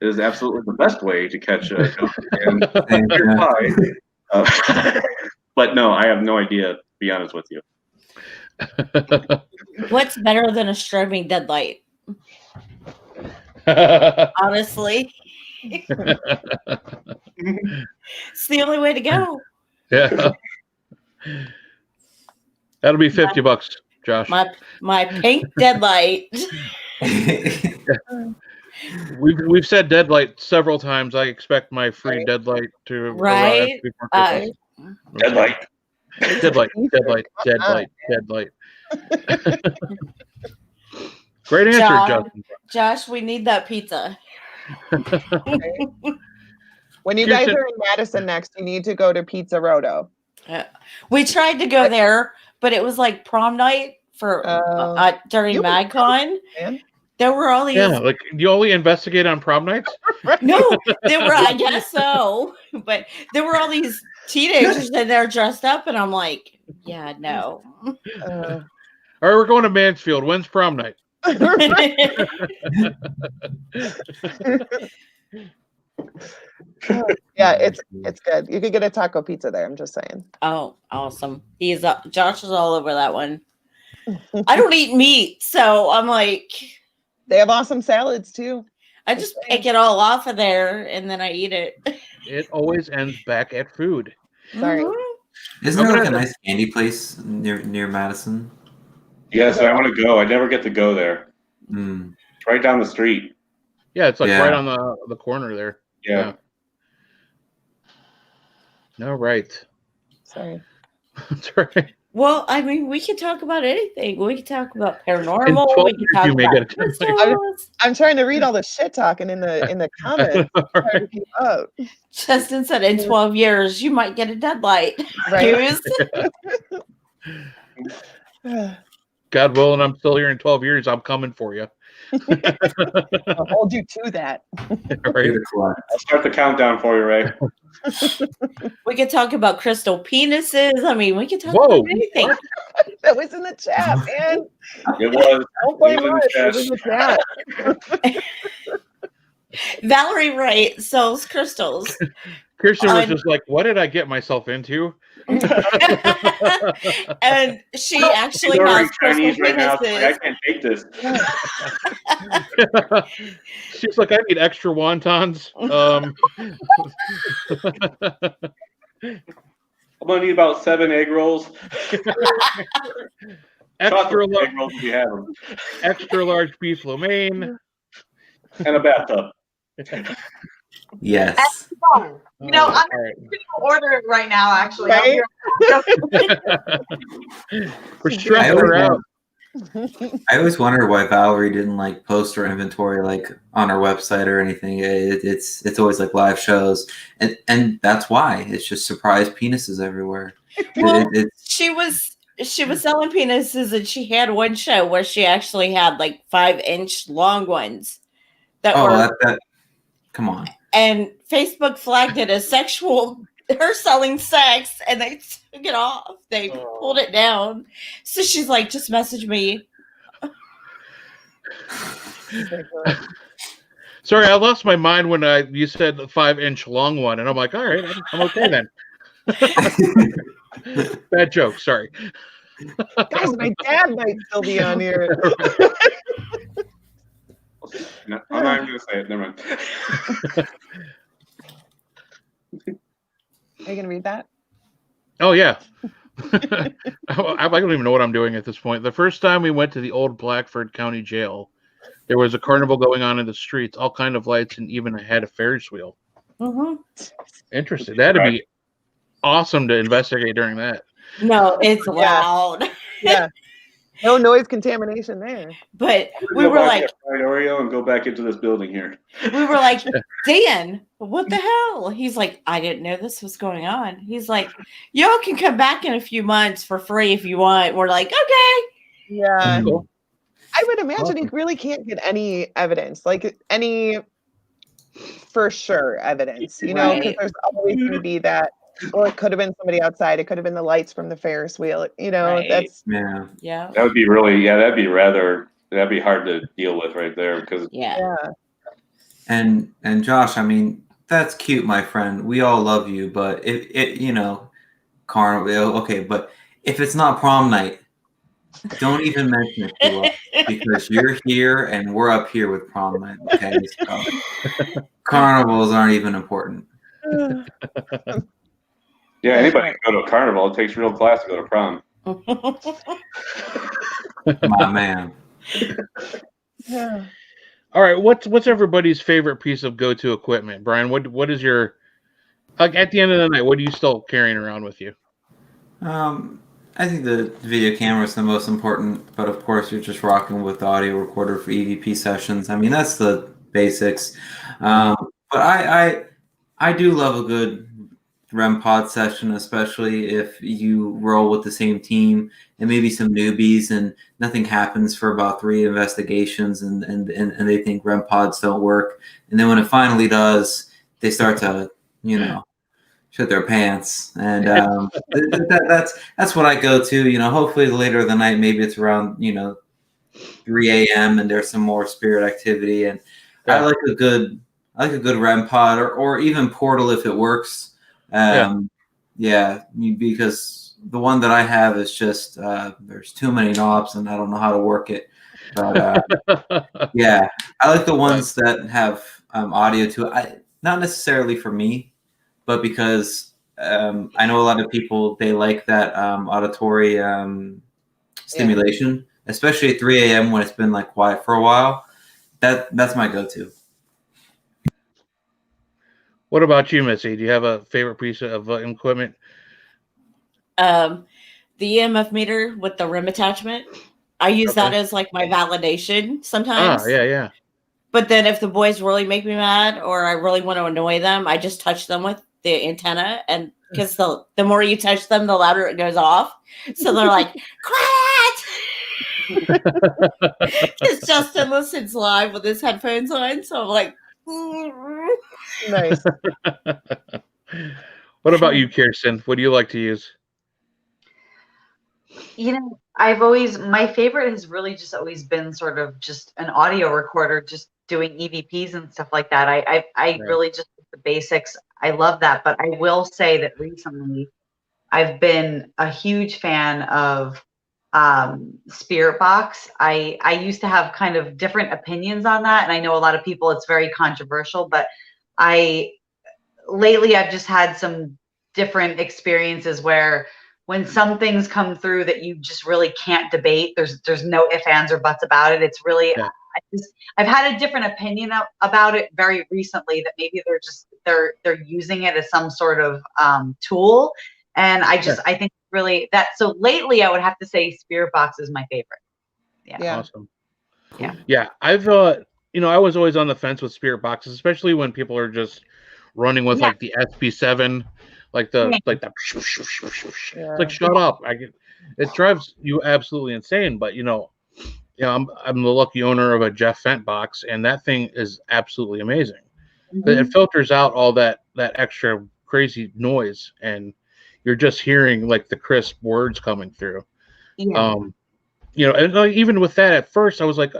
is absolutely the best way to catch a ghost. But no, I have no idea, to be honest with you. What's better than a strobing deadlight? Honestly. It's the only way to go. Yeah. That'll be $50, Josh. My pink deadlight. We've said deadlight several times. I expect my free deadlight to arrive Right? before Christmas. Deadlight. Deadlight. Great answer, Justin. Josh, we need that pizza. When you guys are in Madison next, you need to go to Pizza Roto. We tried to go there, but it was like prom night for during MagCon. There were all these. Yeah, like you only investigate on prom nights? No, there were. I guess so, but there were all these teenagers and they're dressed up, and I'm like, yeah, no. All right, we're going to Mansfield. When's prom night? Yeah, it's good. You could get a taco pizza there. I'm just saying. Oh, awesome! Josh is all over that one. I don't eat meat, so I'm like, they have awesome salads too. I just pick it all off of there and then I eat it. It always ends back at food. Sorry. Isn't there like a nice candy place near Madison? Yes, I want to go. I never get to go there. Mm. It's right down the street. Yeah, it's like right on the corner there. Yeah. No, right. Sorry. That's right. Well, I mean, we can talk about anything. We can talk about paranormal. We can talk about I'm trying to read all the shit talking in the comments. Trying to keep up. Justin said in 12 years, you might get a deadlight. Right. God willing, I'm still here in 12 years. I'm coming for you. I'll hold you to that. Right. I'll start the countdown for you, Ray. We could talk about crystal penises. I mean, we could talk about anything. That was in the chat, man. It was. Don't blame us. It was in the chat. Valerie Wright sells crystals. Kirsten was just like, what did I get myself into? And she actually has crystal right now, penises. I can't take this. She's like, I need extra wontons. I'm gonna need about 7 egg rolls. Extra egg rolls if you have them. Extra large beef lo mein. And a bathtub. Yes. You know, I'm going to order it right now, actually. Right? We're stressing her out. I always wonder why Valerie didn't like post her inventory like on her website or anything. It's always like live shows, and that's why it's just surprise penises everywhere. Well, she was selling penises, and she had one show where she actually had like 5-inch long ones. Come on. And Facebook flagged it as sexual, her selling sex, and they took it off. They pulled it down. So she's like, just message me. Sorry, I lost my mind when you said the 5-inch long one, and I'm like, all right, I'm okay then. Bad joke, sorry. Guys, my dad might still be on here. No, I'm not even going to say it. Never mind. Are you going to read that? Oh, yeah. I don't even know what I'm doing at this point. The first time we went to the old Blackford County Jail, there was a carnival going on in the streets, all kind of lights, and even had a Ferris wheel. Mm-hmm. Interesting. That'd be awesome to investigate during that. No, it's loud. Yeah. No noise contamination there. But we were like, Oreo and go back into this building here. We were like, Dan, what the hell? He's like, I didn't know this was going on. He's like, y'all can come back in a few months for free if you want. We're like, okay. Yeah. Cool. I would imagine you really can't get any evidence, like any for sure evidence, you know, because there's always going to be that. Well, it could have been somebody outside. It could have been the lights from the Ferris wheel. You know, that's yeah. That would be really that'd be hard to deal with right there because And Josh, I mean, that's cute, my friend. We all love you, but it you know, carnival, okay, but if it's not prom night, don't even mention it to us because you're here and we're up here with prom night. Okay, so carnivals aren't even important. Yeah, anybody can go to a carnival. It takes real class to go to prom. My man. Yeah. All right, what's everybody's favorite piece of go-to equipment, Brian? What is your, like, at the end of the night? What are you still carrying around with you? I think the video camera is the most important, but of course you're just rocking with the audio recorder for EVP sessions. I mean, that's the basics. But I do love a good REM pod session, especially if you roll with the same team and maybe some newbies and nothing happens for about 3 investigations and they think REM pods don't work. And then when it finally does, they start to, shit their pants. And that's what I go to. Hopefully later in the night, maybe it's around 3 a.m. and there's some more spirit activity. And I like a good REM pod or even Portal if it works. Because the one that I have is just there's too many knobs and I don't know how to work it. But I like the ones that have audio to it. Not necessarily for me, but because I know a lot of people, they like that auditory stimulation, especially at 3 a.m. when it's been like quiet for a while. That's my go-to. What about you, Missy? Do you have a favorite piece of equipment? The EMF meter with the REM attachment. I use that as like my validation sometimes. Yeah. But then if the boys really make me mad or I really want to annoy them, I just touch them with the antenna, and because the more you touch them, the louder it goes off. So they're like, quiet! Because Justin listens live with his headphones on, so I'm like, Nice. What about you, Kirsten? What do you like to use? My favorite has really just always been sort of just an audio recorder, just doing EVPs and stuff like that. I really just the basics. I love that. But I will say that recently I've been a huge fan of Spirit Box. I used to have kind of different opinions on that. And I know a lot of people, it's very controversial, but lately I've just had some different experiences where when some things come through that you just really can't debate, there's no ifs, ands, or buts about it. It's really, I've had a different opinion about it very recently, that maybe they're using it as some sort of tool. And I think really that, so lately I would have to say Spirit Box is my favorite. Yeah. Awesome. Yeah. I've, I was always on the fence with Spirit Boxes, especially when people are just running with like the SB7, like the it's like, shut up. It drives you absolutely insane. But I'm the lucky owner of a Jeff Fent box, and that thing is absolutely amazing. It filters out all that extra crazy noise, and you're just hearing like the crisp words coming through. And even with that, at first I was like,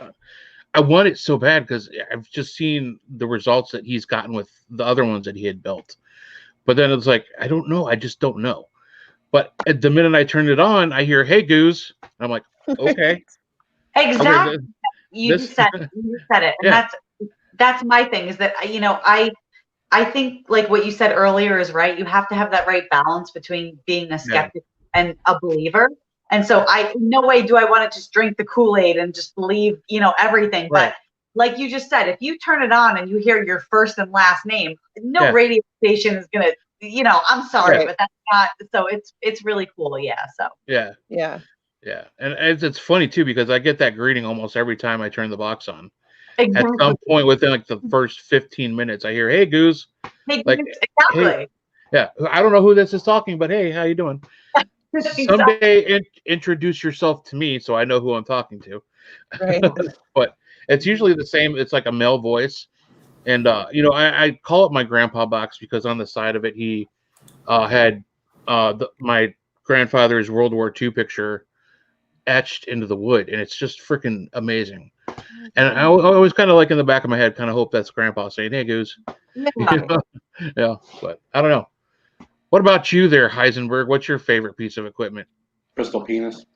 I want it so bad because I've just seen the results that he's gotten with the other ones that he had built. But then it's like, I don't know. I just don't know. But at the minute I turned it on, I hear, "Hey, Goose." I'm like, okay. Exactly. Okay, you said it. And that's my thing, is that, I think like what you said earlier is right. You have to have that right balance between being a skeptic and a believer. And so in no way do I want to just drink the Kool-Aid and just believe, everything. Right. But like you just said, if you turn it on and you hear your first and last name, no radio station is going to, I'm sorry, but that's not, so it's really cool. Yeah. So. Yeah. And it's funny too, because I get that greeting almost every time I turn the box on. Exactly. At some point within like the first 15 minutes, I hear, "Hey, Goose." Hey, like, exactly. Hey, I don't know who this is talking, but hey, how you doing? Someday introduce yourself to me so I know who I'm talking to. Right. But it's usually the same. It's like a male voice. And, I call it my grandpa box because on the side of it, he had my grandfather's World War II picture etched into the wood. And it's just freaking amazing. And I always kind of like in the back of my head, kind of hope that's grandpa saying, "Hey, Goose." Yeah, but I don't know. What about you there, Heisenberg? What's your favorite piece of equipment? Crystal penis.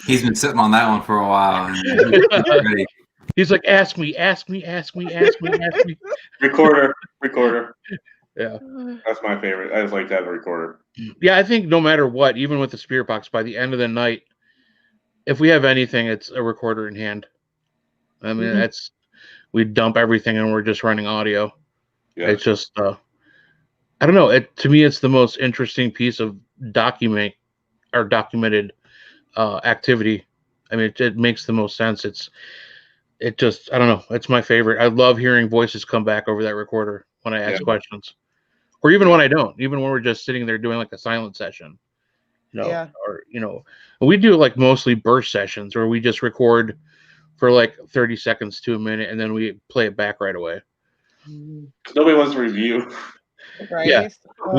He's been sitting on that one for a while. He's like, ask me. Recorder. Yeah. That's my favorite. I just like that recorder. Yeah, I think no matter what, even with the spirit box, by the end of the night, if we have anything, it's a recorder in hand. I mean, that's we dump everything and we're just running audio. Yeah. It's just I don't know. To me, it's the most interesting piece of documented activity. I mean, it makes the most sense. It just I don't know. It's my favorite. I love hearing voices come back over that recorder when I ask questions, or even when I don't. Even when we're just sitting there doing like a silent session, or we do like mostly burst sessions where we just record for like 30 seconds to a minute and then we play it back right away. Nobody wants to review. Right? Yeah. Oh,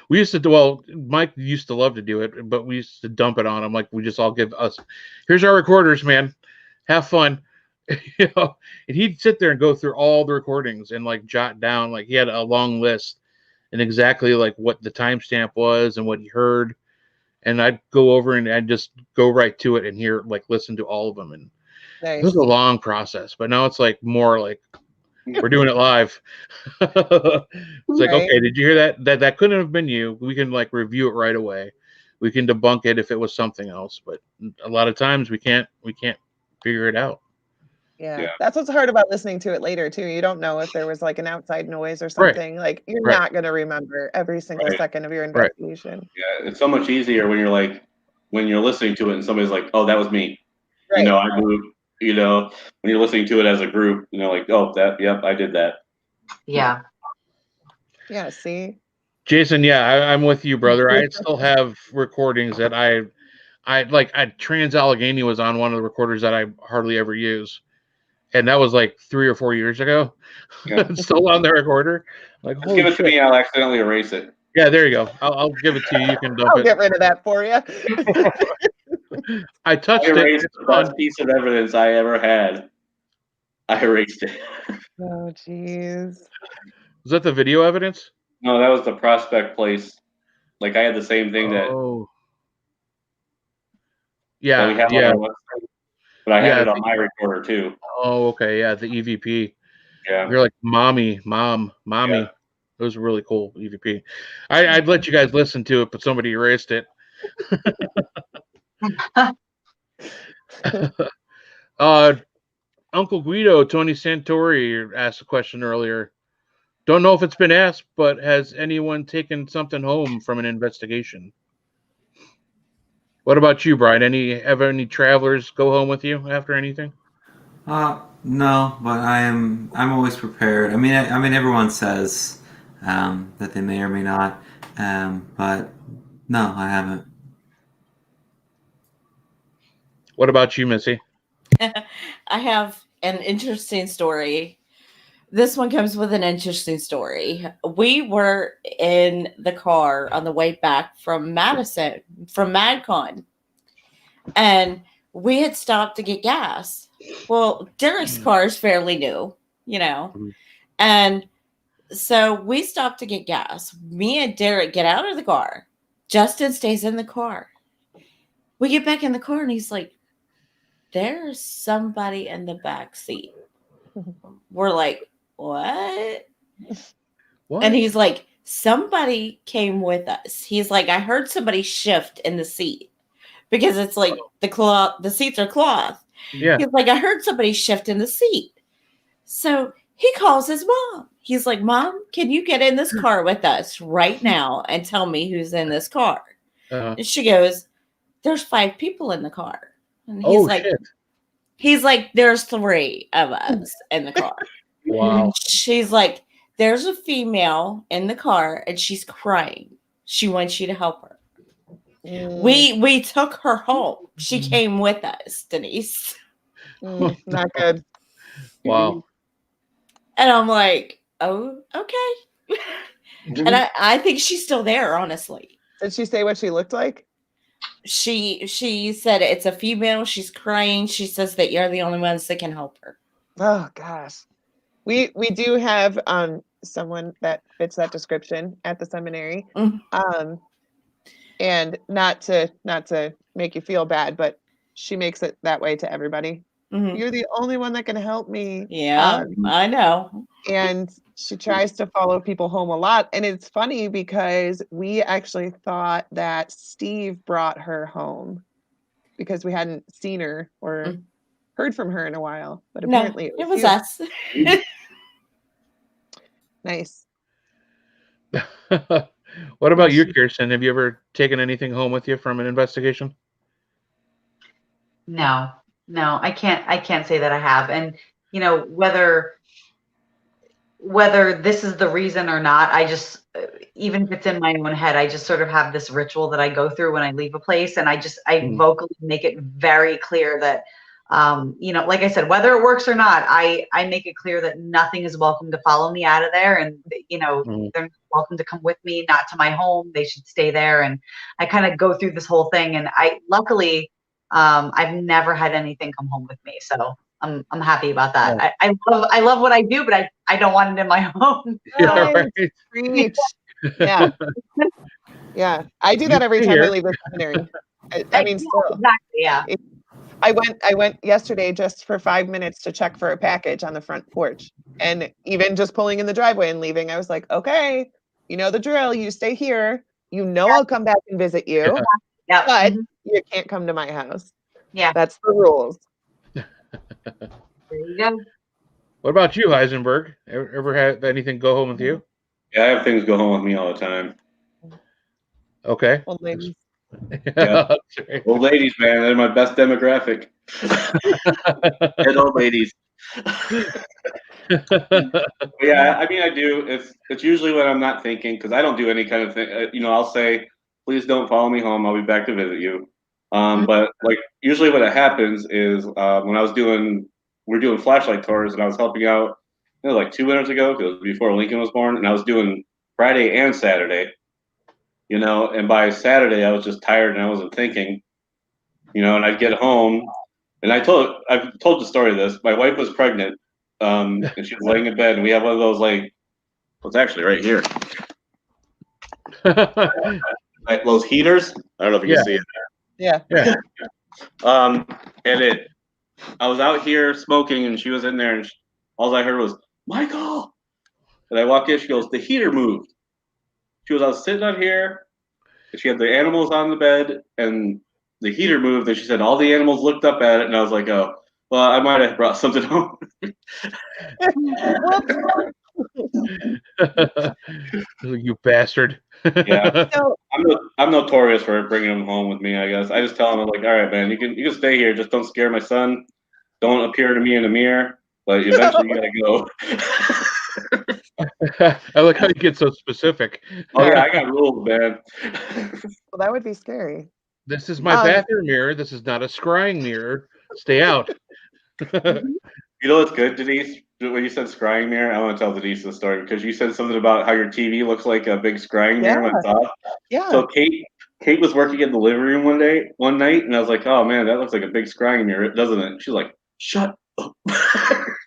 We used to do, well, Mike used to love to do it, but we used to dump it on him. Like we just all give us, here's our recorders, man. Have fun. And he'd sit there and go through all the recordings and like jot down, like he had a long list and exactly like what the timestamp was and what he heard. And I'd go over and I'd just go right to it and hear, like, listen to all of them. And it was a long process, but now it's like more like we're doing it live. It's like, okay, did you hear that? That couldn't have been you. We can like review it right away. We can debunk it if it was something else, but a lot of times we can't figure it out. Yeah, that's what's hard about listening to it later too. You don't know if there was like an outside noise or something. Like you're not going to remember every single second of your investigation. Yeah, it's so much easier when you're listening to it and somebody's like, "Oh, that was me." Right. I moved. When you're listening to it as a group, like, "Oh, yep, I did that." Yeah. Yeah. See, Jason, yeah, I'm with you, brother. I still have recordings that I like. Trans Allegheny was on one of the recorders that I hardly ever use. And that was like 3 or 4 years ago. Yeah. It's still on the recorder. Like, just give it to me. I'll accidentally erase it. Yeah, there you go. I'll give it to you. You can dump it. I'll get rid of that for you. I touched it. I erased the best piece of evidence I ever had. I erased it. Oh, jeez. Was that the video evidence? No, that was the prospect place. Like I had the same thing that. Oh. Yeah. We have on our website, but I had it on my recorder too. Oh, okay. Yeah, the EVP. Yeah. You're like mommy. Yeah. It was really cool, EVP. I'd let you guys listen to it, but somebody erased it. Uncle Guido, Tony Santori asked a question earlier. Don't know if it's been asked, but has anyone taken something home from an investigation? What about you, Brian? Have any travelers go home with you after anything? No, but I'm always prepared. I mean, everyone says that they may or may not, but no, I haven't. What about you, Missy? I have an interesting story. This one comes with an interesting story. We were in the car on the way back from Madison, from MadCon, and we had stopped to get gas. Well, Derek's car is fairly new, and so we stopped to get gas. Me and Derek get out of the car. Justin stays in the car. We get back in the car, and he's like, "There's somebody in the back seat." We're like, what? And he's like, somebody came with us. He's like, I heard somebody shift in the seat because it's like the seats are cloth. Yeah. He's like, I heard somebody shift in the seat. So he calls his mom. He's like, Mom, can you get in this car with us right now and tell me who's in this car? And she goes, there's 5 people in the car. And he's he's like, there's 3 of us in the car. Wow. And she's like, there's a female in the car and she's crying. She wants you to help her. We took her home. She came with us, Denise. Not good. Wow. And I'm like, oh, okay. And I think she's still there, honestly. Did she say what she looked like? She said it's a female. She's crying. She says that you're the only ones that can help her. Oh gosh. We do have someone that fits that description at the seminary. And not to make you feel bad, but she makes it that way to everybody. You're the only one that can help me. Yeah, I know. And she tries to follow people home a lot. And it's funny because we actually thought that Steve brought her home because we hadn't seen her or heard from her in a while. But apparently it was you. us. Nice. What about you, Kirsten? Have you ever taken anything home with you from an investigation? No, I can't say that I have. And whether this is the reason or not, I just, even if it's in my own head, I just sort of have this ritual that I go through when I leave a place, and I vocally make it very clear that, like I said, whether it works or not, I make it clear that nothing is welcome to follow me out of there, and they're welcome to come with me, not to my home. They should stay there, and I kind of go through this whole thing, and luckily, I've never had anything come home with me, so I'm happy about that. Yeah. I love what I do, but I don't want it in my home. Yeah, right. Preach. Yeah. Yeah. I do that every time I leave the seminary. I mean, still. Exactly. Yeah. I went yesterday just for 5 minutes to check for a package on the front porch. And even just pulling in the driveway and leaving, I was like, okay, you know the drill. You stay here. I'll come back and visit you. Yeah. But you can't come to my house. Yeah. That's the rules. There you go. What about you, Heisenberg? Ever had anything go home with you? Yeah, I have things go home with me all the time. Okay. Old ladies. Yeah. Old ladies, man, they're my best demographic. And old ladies. Yeah, I mean, I do. It's usually when I'm not thinking, because I don't do any kind of thing. I'll say, please don't follow me home. I'll be back to visit you. But like usually what happens is when we're doing flashlight tours, and I was helping out, like 2 winters ago, because before Lincoln was born, and I was doing Friday and Saturday. And by Saturday I was just tired and I wasn't thinking. And I'd get home, and I've told the story of this. My wife was pregnant, and she was laying in bed, and we have one of those it's actually right here. Like those heaters. I don't know if you can see it. Yeah. And I was out here smoking, and she was in there, and all I heard was, Michael. And I walk in, she goes, the heater moved. She goes, I was sitting out here, and she had the animals on the bed, and the heater moved, and she said all the animals looked up at it, and I was like, oh, well, I might have brought something home. You bastard. Yeah. I'm notorious for bringing them home with me, I guess. I just tell them, I'm like, all right, man, you can stay here. Just don't scare my son. Don't appear to me in the mirror. But eventually you gotta go. I like how you get so specific. Oh, yeah, I got rules, man. Well, that would be scary. This is my bathroom mirror. This is not a scrying mirror. Stay out. You know what's good, Denise? When you said scrying mirror, I want to tell Denise the story because you said something about how your TV looks like a big scrying mirror when it's off. Yeah. So Kate was working in the living room one night, and I was like, "Oh man, that looks like a big scrying mirror, doesn't it?" She's like, "Shut up."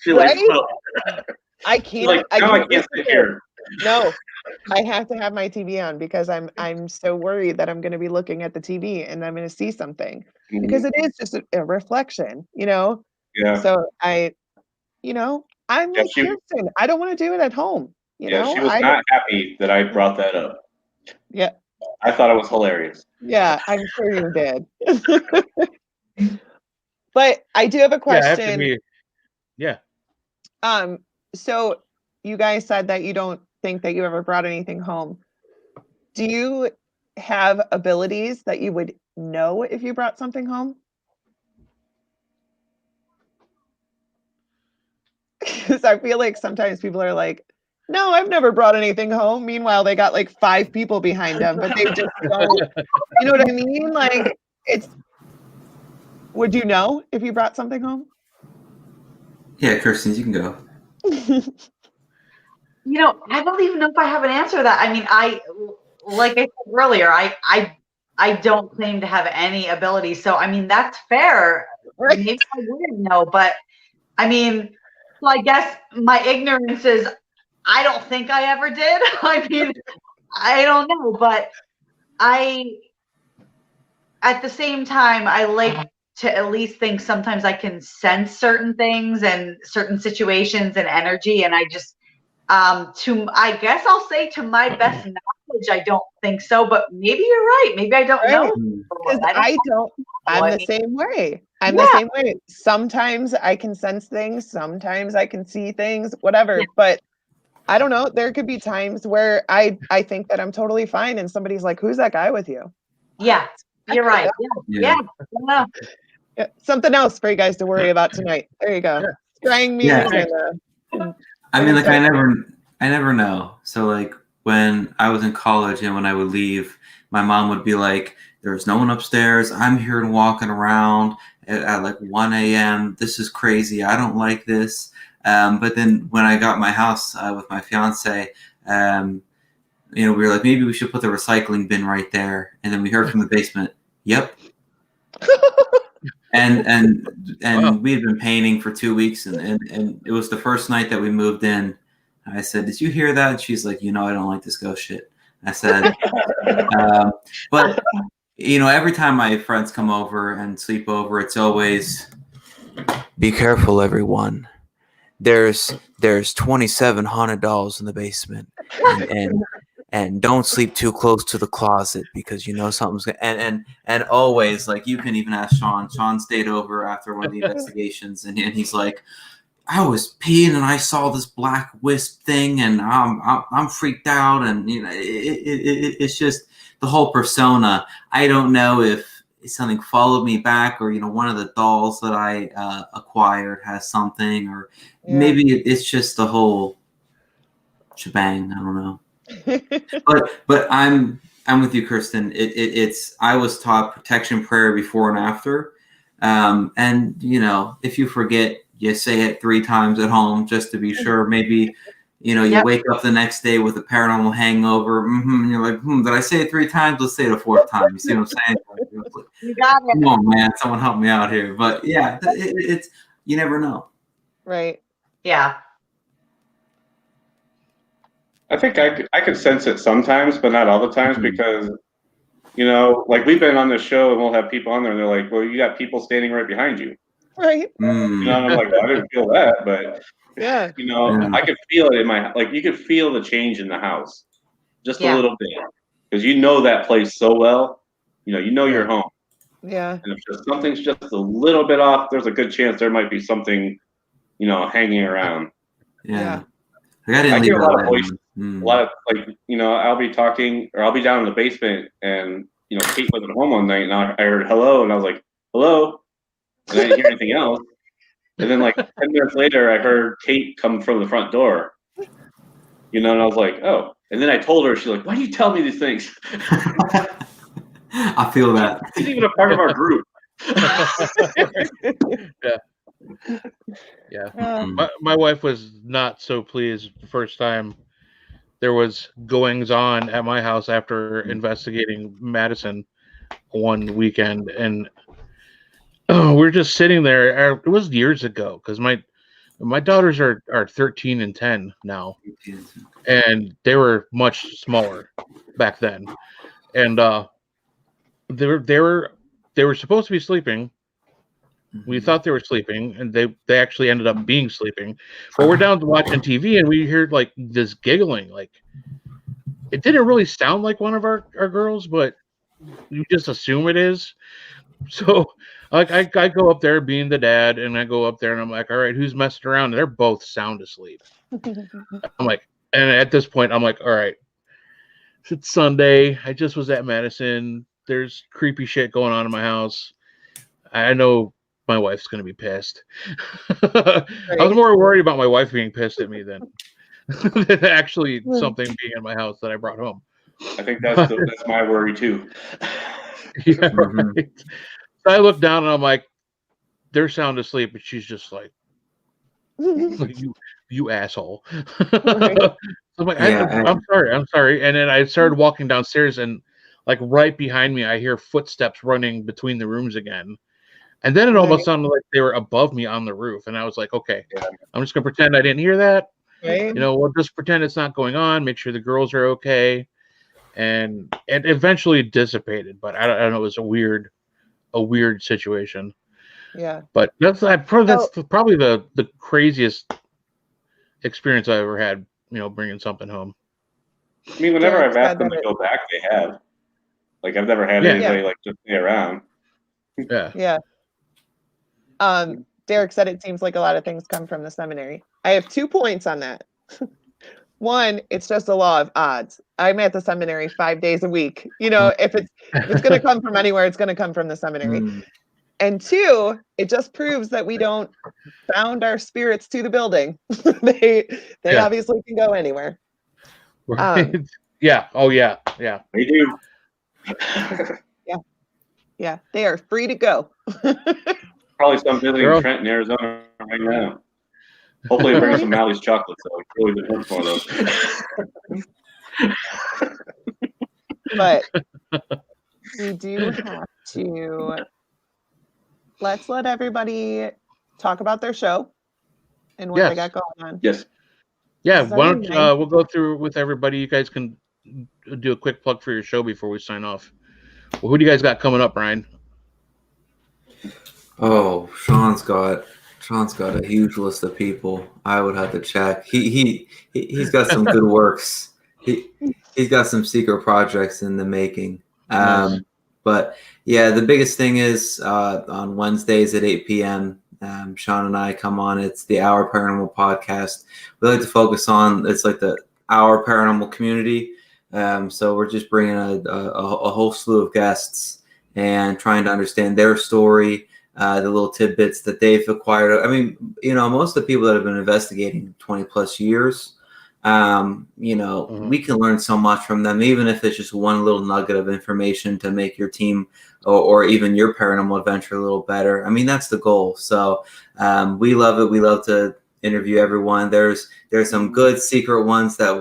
She's right? Like, I can't. Like, I can't sit here. No, I have to have my TV on because I'm so worried that I'm going to be looking at the TV and I'm going to see something because it is just a reflection, Yeah. So I'm like Kirsten. I don't want to do it at home. She was not happy that I brought that up. Yeah. I thought it was hilarious. Yeah, I'm sure you did. But I do have a question. Yeah. So you guys said that you don't think that you ever brought anything home. Do you have abilities that you would know if you brought something home? Because I feel like sometimes people are like, no, I've never brought anything home. Meanwhile, they got like 5 people behind them, but they just don't. You know what I mean? Like, would you know if you brought something home? Yeah, Kirsten, you can go. I don't even know if I have an answer to that. I mean, like I said earlier, I don't claim to have any ability. So, I mean, that's fair. Right. Maybe I wouldn't know, but I mean, so I guess my ignorance is I don't think I ever did. I mean, I don't know, but at the same time, I like to at least think sometimes I can sense certain things and certain situations and energy. And I just, I guess I'll say to my best knowledge, I don't think so, but maybe you're right. Maybe I don't know. Because I'm the same way. I'm the same way. Sometimes I can sense things. Sometimes I can see things, whatever. Yeah. But I don't know. There could be times where I think that I'm totally fine. And somebody's like, who's that guy with you? Yeah, you're right. Yeah. Yeah. Something else for you guys to worry about tonight. There you go. Scrying meters and I mean, like I never know. So like when I was in college and when I would leave, my mom would be like, there's no one upstairs. I'm here and walking around at like 1 a.m. This is crazy. I don't like this. But then when I got my house with my fiance, we were like, maybe we should put the recycling bin right there. And then we heard from the basement, yep. And wow. We had been painting for 2 weeks, and it was the first night that we moved in. I said, did you hear that? And she's like, I don't like this ghost shit. I said, but every time my friends come over and sleep over, it's always, be careful, everyone. There's 27 haunted dolls in the basement, and don't sleep too close to the closet because something's and always, like, you can even ask Sean. Sean stayed over after one of the investigations, and he's like, I was peeing and I saw this black wisp thing, and I'm freaked out, and it's just the whole persona. I don't know if something followed me back, or one of the dolls that I acquired has something, or maybe it's just the whole shebang. I don't know. but I'm with you, Kirsten. It's I was taught protection prayer before and after, and if you forget, you say it 3 times at home just to be sure. Maybe you wake up the next day with a paranormal hangover, and you're like, did I say it 3 times? Let's say it a 4th time. You see what I'm saying? You got it. Come on, man, someone help me out here. But yeah, it's you never know. Right. Yeah. I think I could sense it sometimes, but not all the times, because, like, we've been on this show and we'll have people on there and they're like, well, you got people standing right behind you. Right. And I'm like, well, I didn't feel that, but I could feel it in you could feel the change in the house just a little bit, because that place so well, you're home. Yeah. And if something's just a little bit off, there's a good chance there might be something, hanging around. Yeah. I hear a lot of voices. A lot of, I'll be talking, or I'll be down in the basement, and Kate wasn't home one night, and I heard hello, and I was like, hello, and I didn't hear anything else. And then 10 minutes later, I heard Kate come from the front door, and I was like, oh. And then I told her, she's like, why do you tell me these things? I feel that. She's even a part of our group. Yeah. My wife was not so pleased the first time there was goings on at my house after investigating Madison one weekend, and we're just sitting there. It was years ago, because my daughters are 13 and 10 now, and they were much smaller back then, and they were supposed to be sleeping. We thought they were sleeping, and they actually ended up being sleeping. But we're down to watching TV, and we heard this giggling. It didn't really sound like one of our girls, but you just assume it is. So I go up there being the dad, and I go up there and I'm like, all right, who's messing around? And they're both sound asleep. I'm like, and at this point I'm like, all right, it's Sunday. I just was at Madison. There's creepy shit going on in my house. I know my wife's going to be pissed. Right. I was more worried about my wife being pissed at me than actually something being in my house that I brought home. I think that's my worry too. Yeah, right. So I look down and I'm like, they're sound asleep, but she's just like you asshole. Right. I'm like, I'm sorry. And then I started walking downstairs, and right behind me, I hear footsteps running between the rooms again. And then it almost sounded like they were above me on the roof. And I was like, okay, I'm just going to pretend I didn't hear that. Right. We'll just pretend it's not going on, make sure the girls are okay. And eventually it dissipated. But I don't know, it was a weird situation. Yeah. But that's probably the craziest experience I ever had. Bringing something home. I mean, whenever Derek's I've asked said them that to go back, they have. Like, I've never had anybody like just stay around. Yeah. Derek said it seems like a lot of things come from the seminary. I have 2 points on that. One, it's just a law of odds. I'm at the seminary 5 days a week. If it's going to come from anywhere, it's going to come from the seminary. And 2, it just proves that we don't bound our spirits to the building. They obviously can go anywhere. Right. Yeah. Oh yeah. Yeah. They do. Yeah. They are free to go. Probably some visiting Trent in Arizona right now. Hopefully, bring some Mally's chocolates. So I've really been looking for those. But we do have to. Let's let everybody talk about their show and what they got going on. Yes. Yeah. Why don't we'll go through with everybody. You guys can do a quick plug for your show before we sign off. Well, who do you guys got coming up, Brian? Oh, Sean's got a huge list of people. I would have to check. He's got some good works. He's got some secret projects in the making. Nice. But yeah, the biggest thing is on Wednesdays at 8 p.m. Sean and I come on. It's the Our Paranormal podcast. We like to focus on it's like the Our Paranormal community. So we're just bringing a whole slew of guests and trying to understand their story, the little tidbits that they've acquired. I mean, most of the people that have been investigating 20 plus years, we can learn so much from them, even if it's just one little nugget of information to make your team or even your paranormal adventure a little better. I mean, that's the goal. So we love it. We love to interview everyone. There's some good secret ones that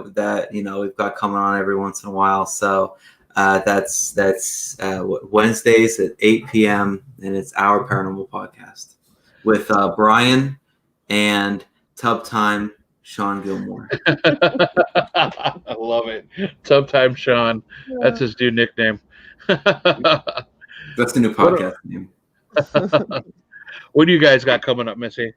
we've got coming on every once in a while. So that's Wednesdays at 8 p.m. and it's Our Paranormal podcast with Brian and Tub Time Sean Gilmore. I love it. Tub Time Sean. That's his new nickname. That's the new podcast name. What do you guys got coming up, Missy?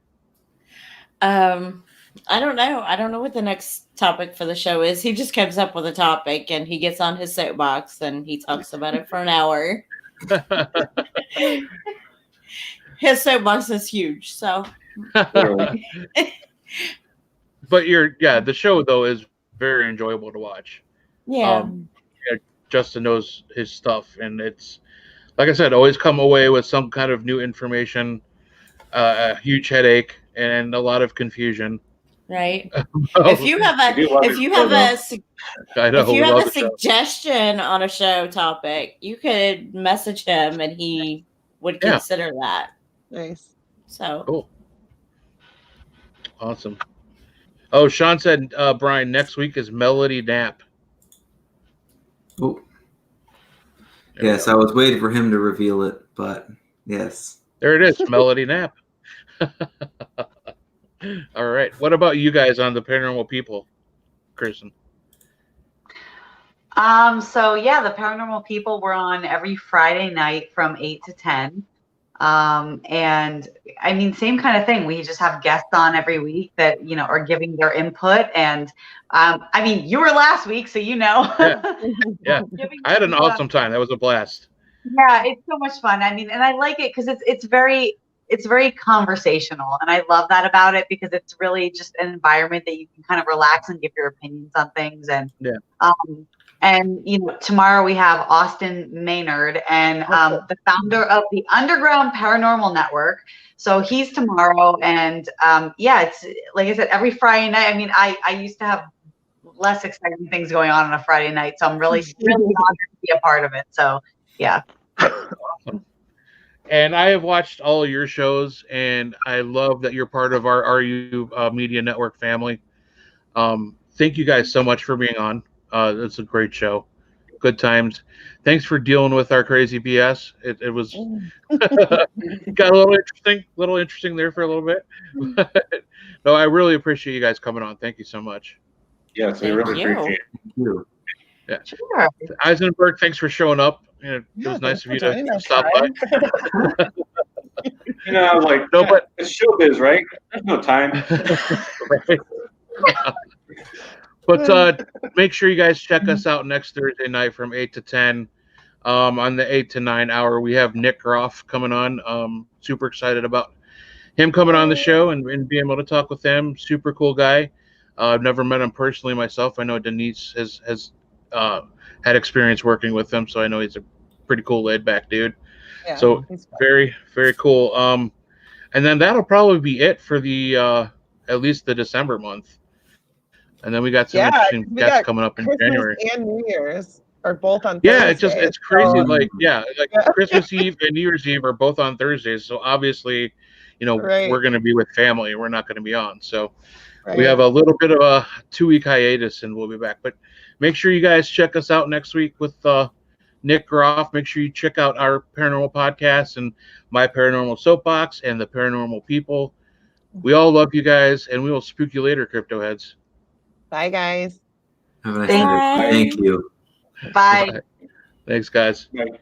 I don't know. I don't know what the next topic for the show is. He just comes up with a topic and he gets on his soapbox and he talks about it for an hour. His soapbox is huge, so. But the show though is very enjoyable to watch. Yeah. Justin knows his stuff, and it's like I said, always come away with some kind of new information, a huge headache, and a lot of confusion. Right. If you have a suggestion on a show topic, you could message him, and he would consider that. Nice. So cool. Awesome. Oh, Sean said, Brian, next week is Melody Nap. Oh. Yes, I was waiting for him to reveal it, but yes. There it is, Melody Nap. All right. What about you guys on the Paranormal People, Kristen? So yeah, the Paranormal People were on every Friday night from 8 to 10. And I mean, same kind of thing. We just have guests on every week that, are giving their input. And, I mean, you were last week, so Yeah. I had an awesome time. That was a blast. Yeah, it's so much fun. I mean, and I like it because it's very conversational. And I love that about it because it's really just an environment that you can kind of relax and give your opinions on things. And, and tomorrow we have Austin Maynard and the founder of the Underground Paranormal Network. So he's tomorrow, and it's like I said, every Friday night. I mean, I used to have less exciting things going on a Friday night, so I'm really honored to be a part of it. So yeah. Awesome. And I have watched all of your shows, and I love that you're part of our RU Media Network family. Thank you guys so much for being on. It's a great show. Good times. Thanks for dealing with our crazy BS. It was got a little interesting there for a little bit. No, I really appreciate you guys coming on. Thank you so much. Yes, we really appreciate it. Thank you. Yeah. Sure. Eisenberg, thanks for showing up. It was nice of you to stop by. You know, like No, but it's showbiz, right? There's no time. right. But make sure you guys check us out next Thursday night from 8 to 10. On the 8 to 9 hour, we have Nick Groff coming on. Super excited about him coming on the show and being able to talk with him. Super cool guy. I've never met him personally myself. I know Denise has had experience working with him, so I know he's a pretty cool, laid back dude. Yeah, So very, very cool. And then that'll probably be it for the at least the December month. And then we got some interesting guests coming up in Christmas January. and New Year's are both on Yeah, Thursdays. it's crazy. So, Like Christmas Eve and New Year's Eve are both on Thursdays. So obviously, we're going to be with family. We're not going to be on. So we have a little bit of a 2-week hiatus, and we'll be back. But make sure you guys check us out next week with Nick Groff. Make sure you check out our paranormal podcast and My Paranormal Soapbox and the Paranormal People. We all love you guys, and we will spook you later, crypto heads. Bye, guys. Have a nice day. Thank you. Bye. Thanks, guys. Bye.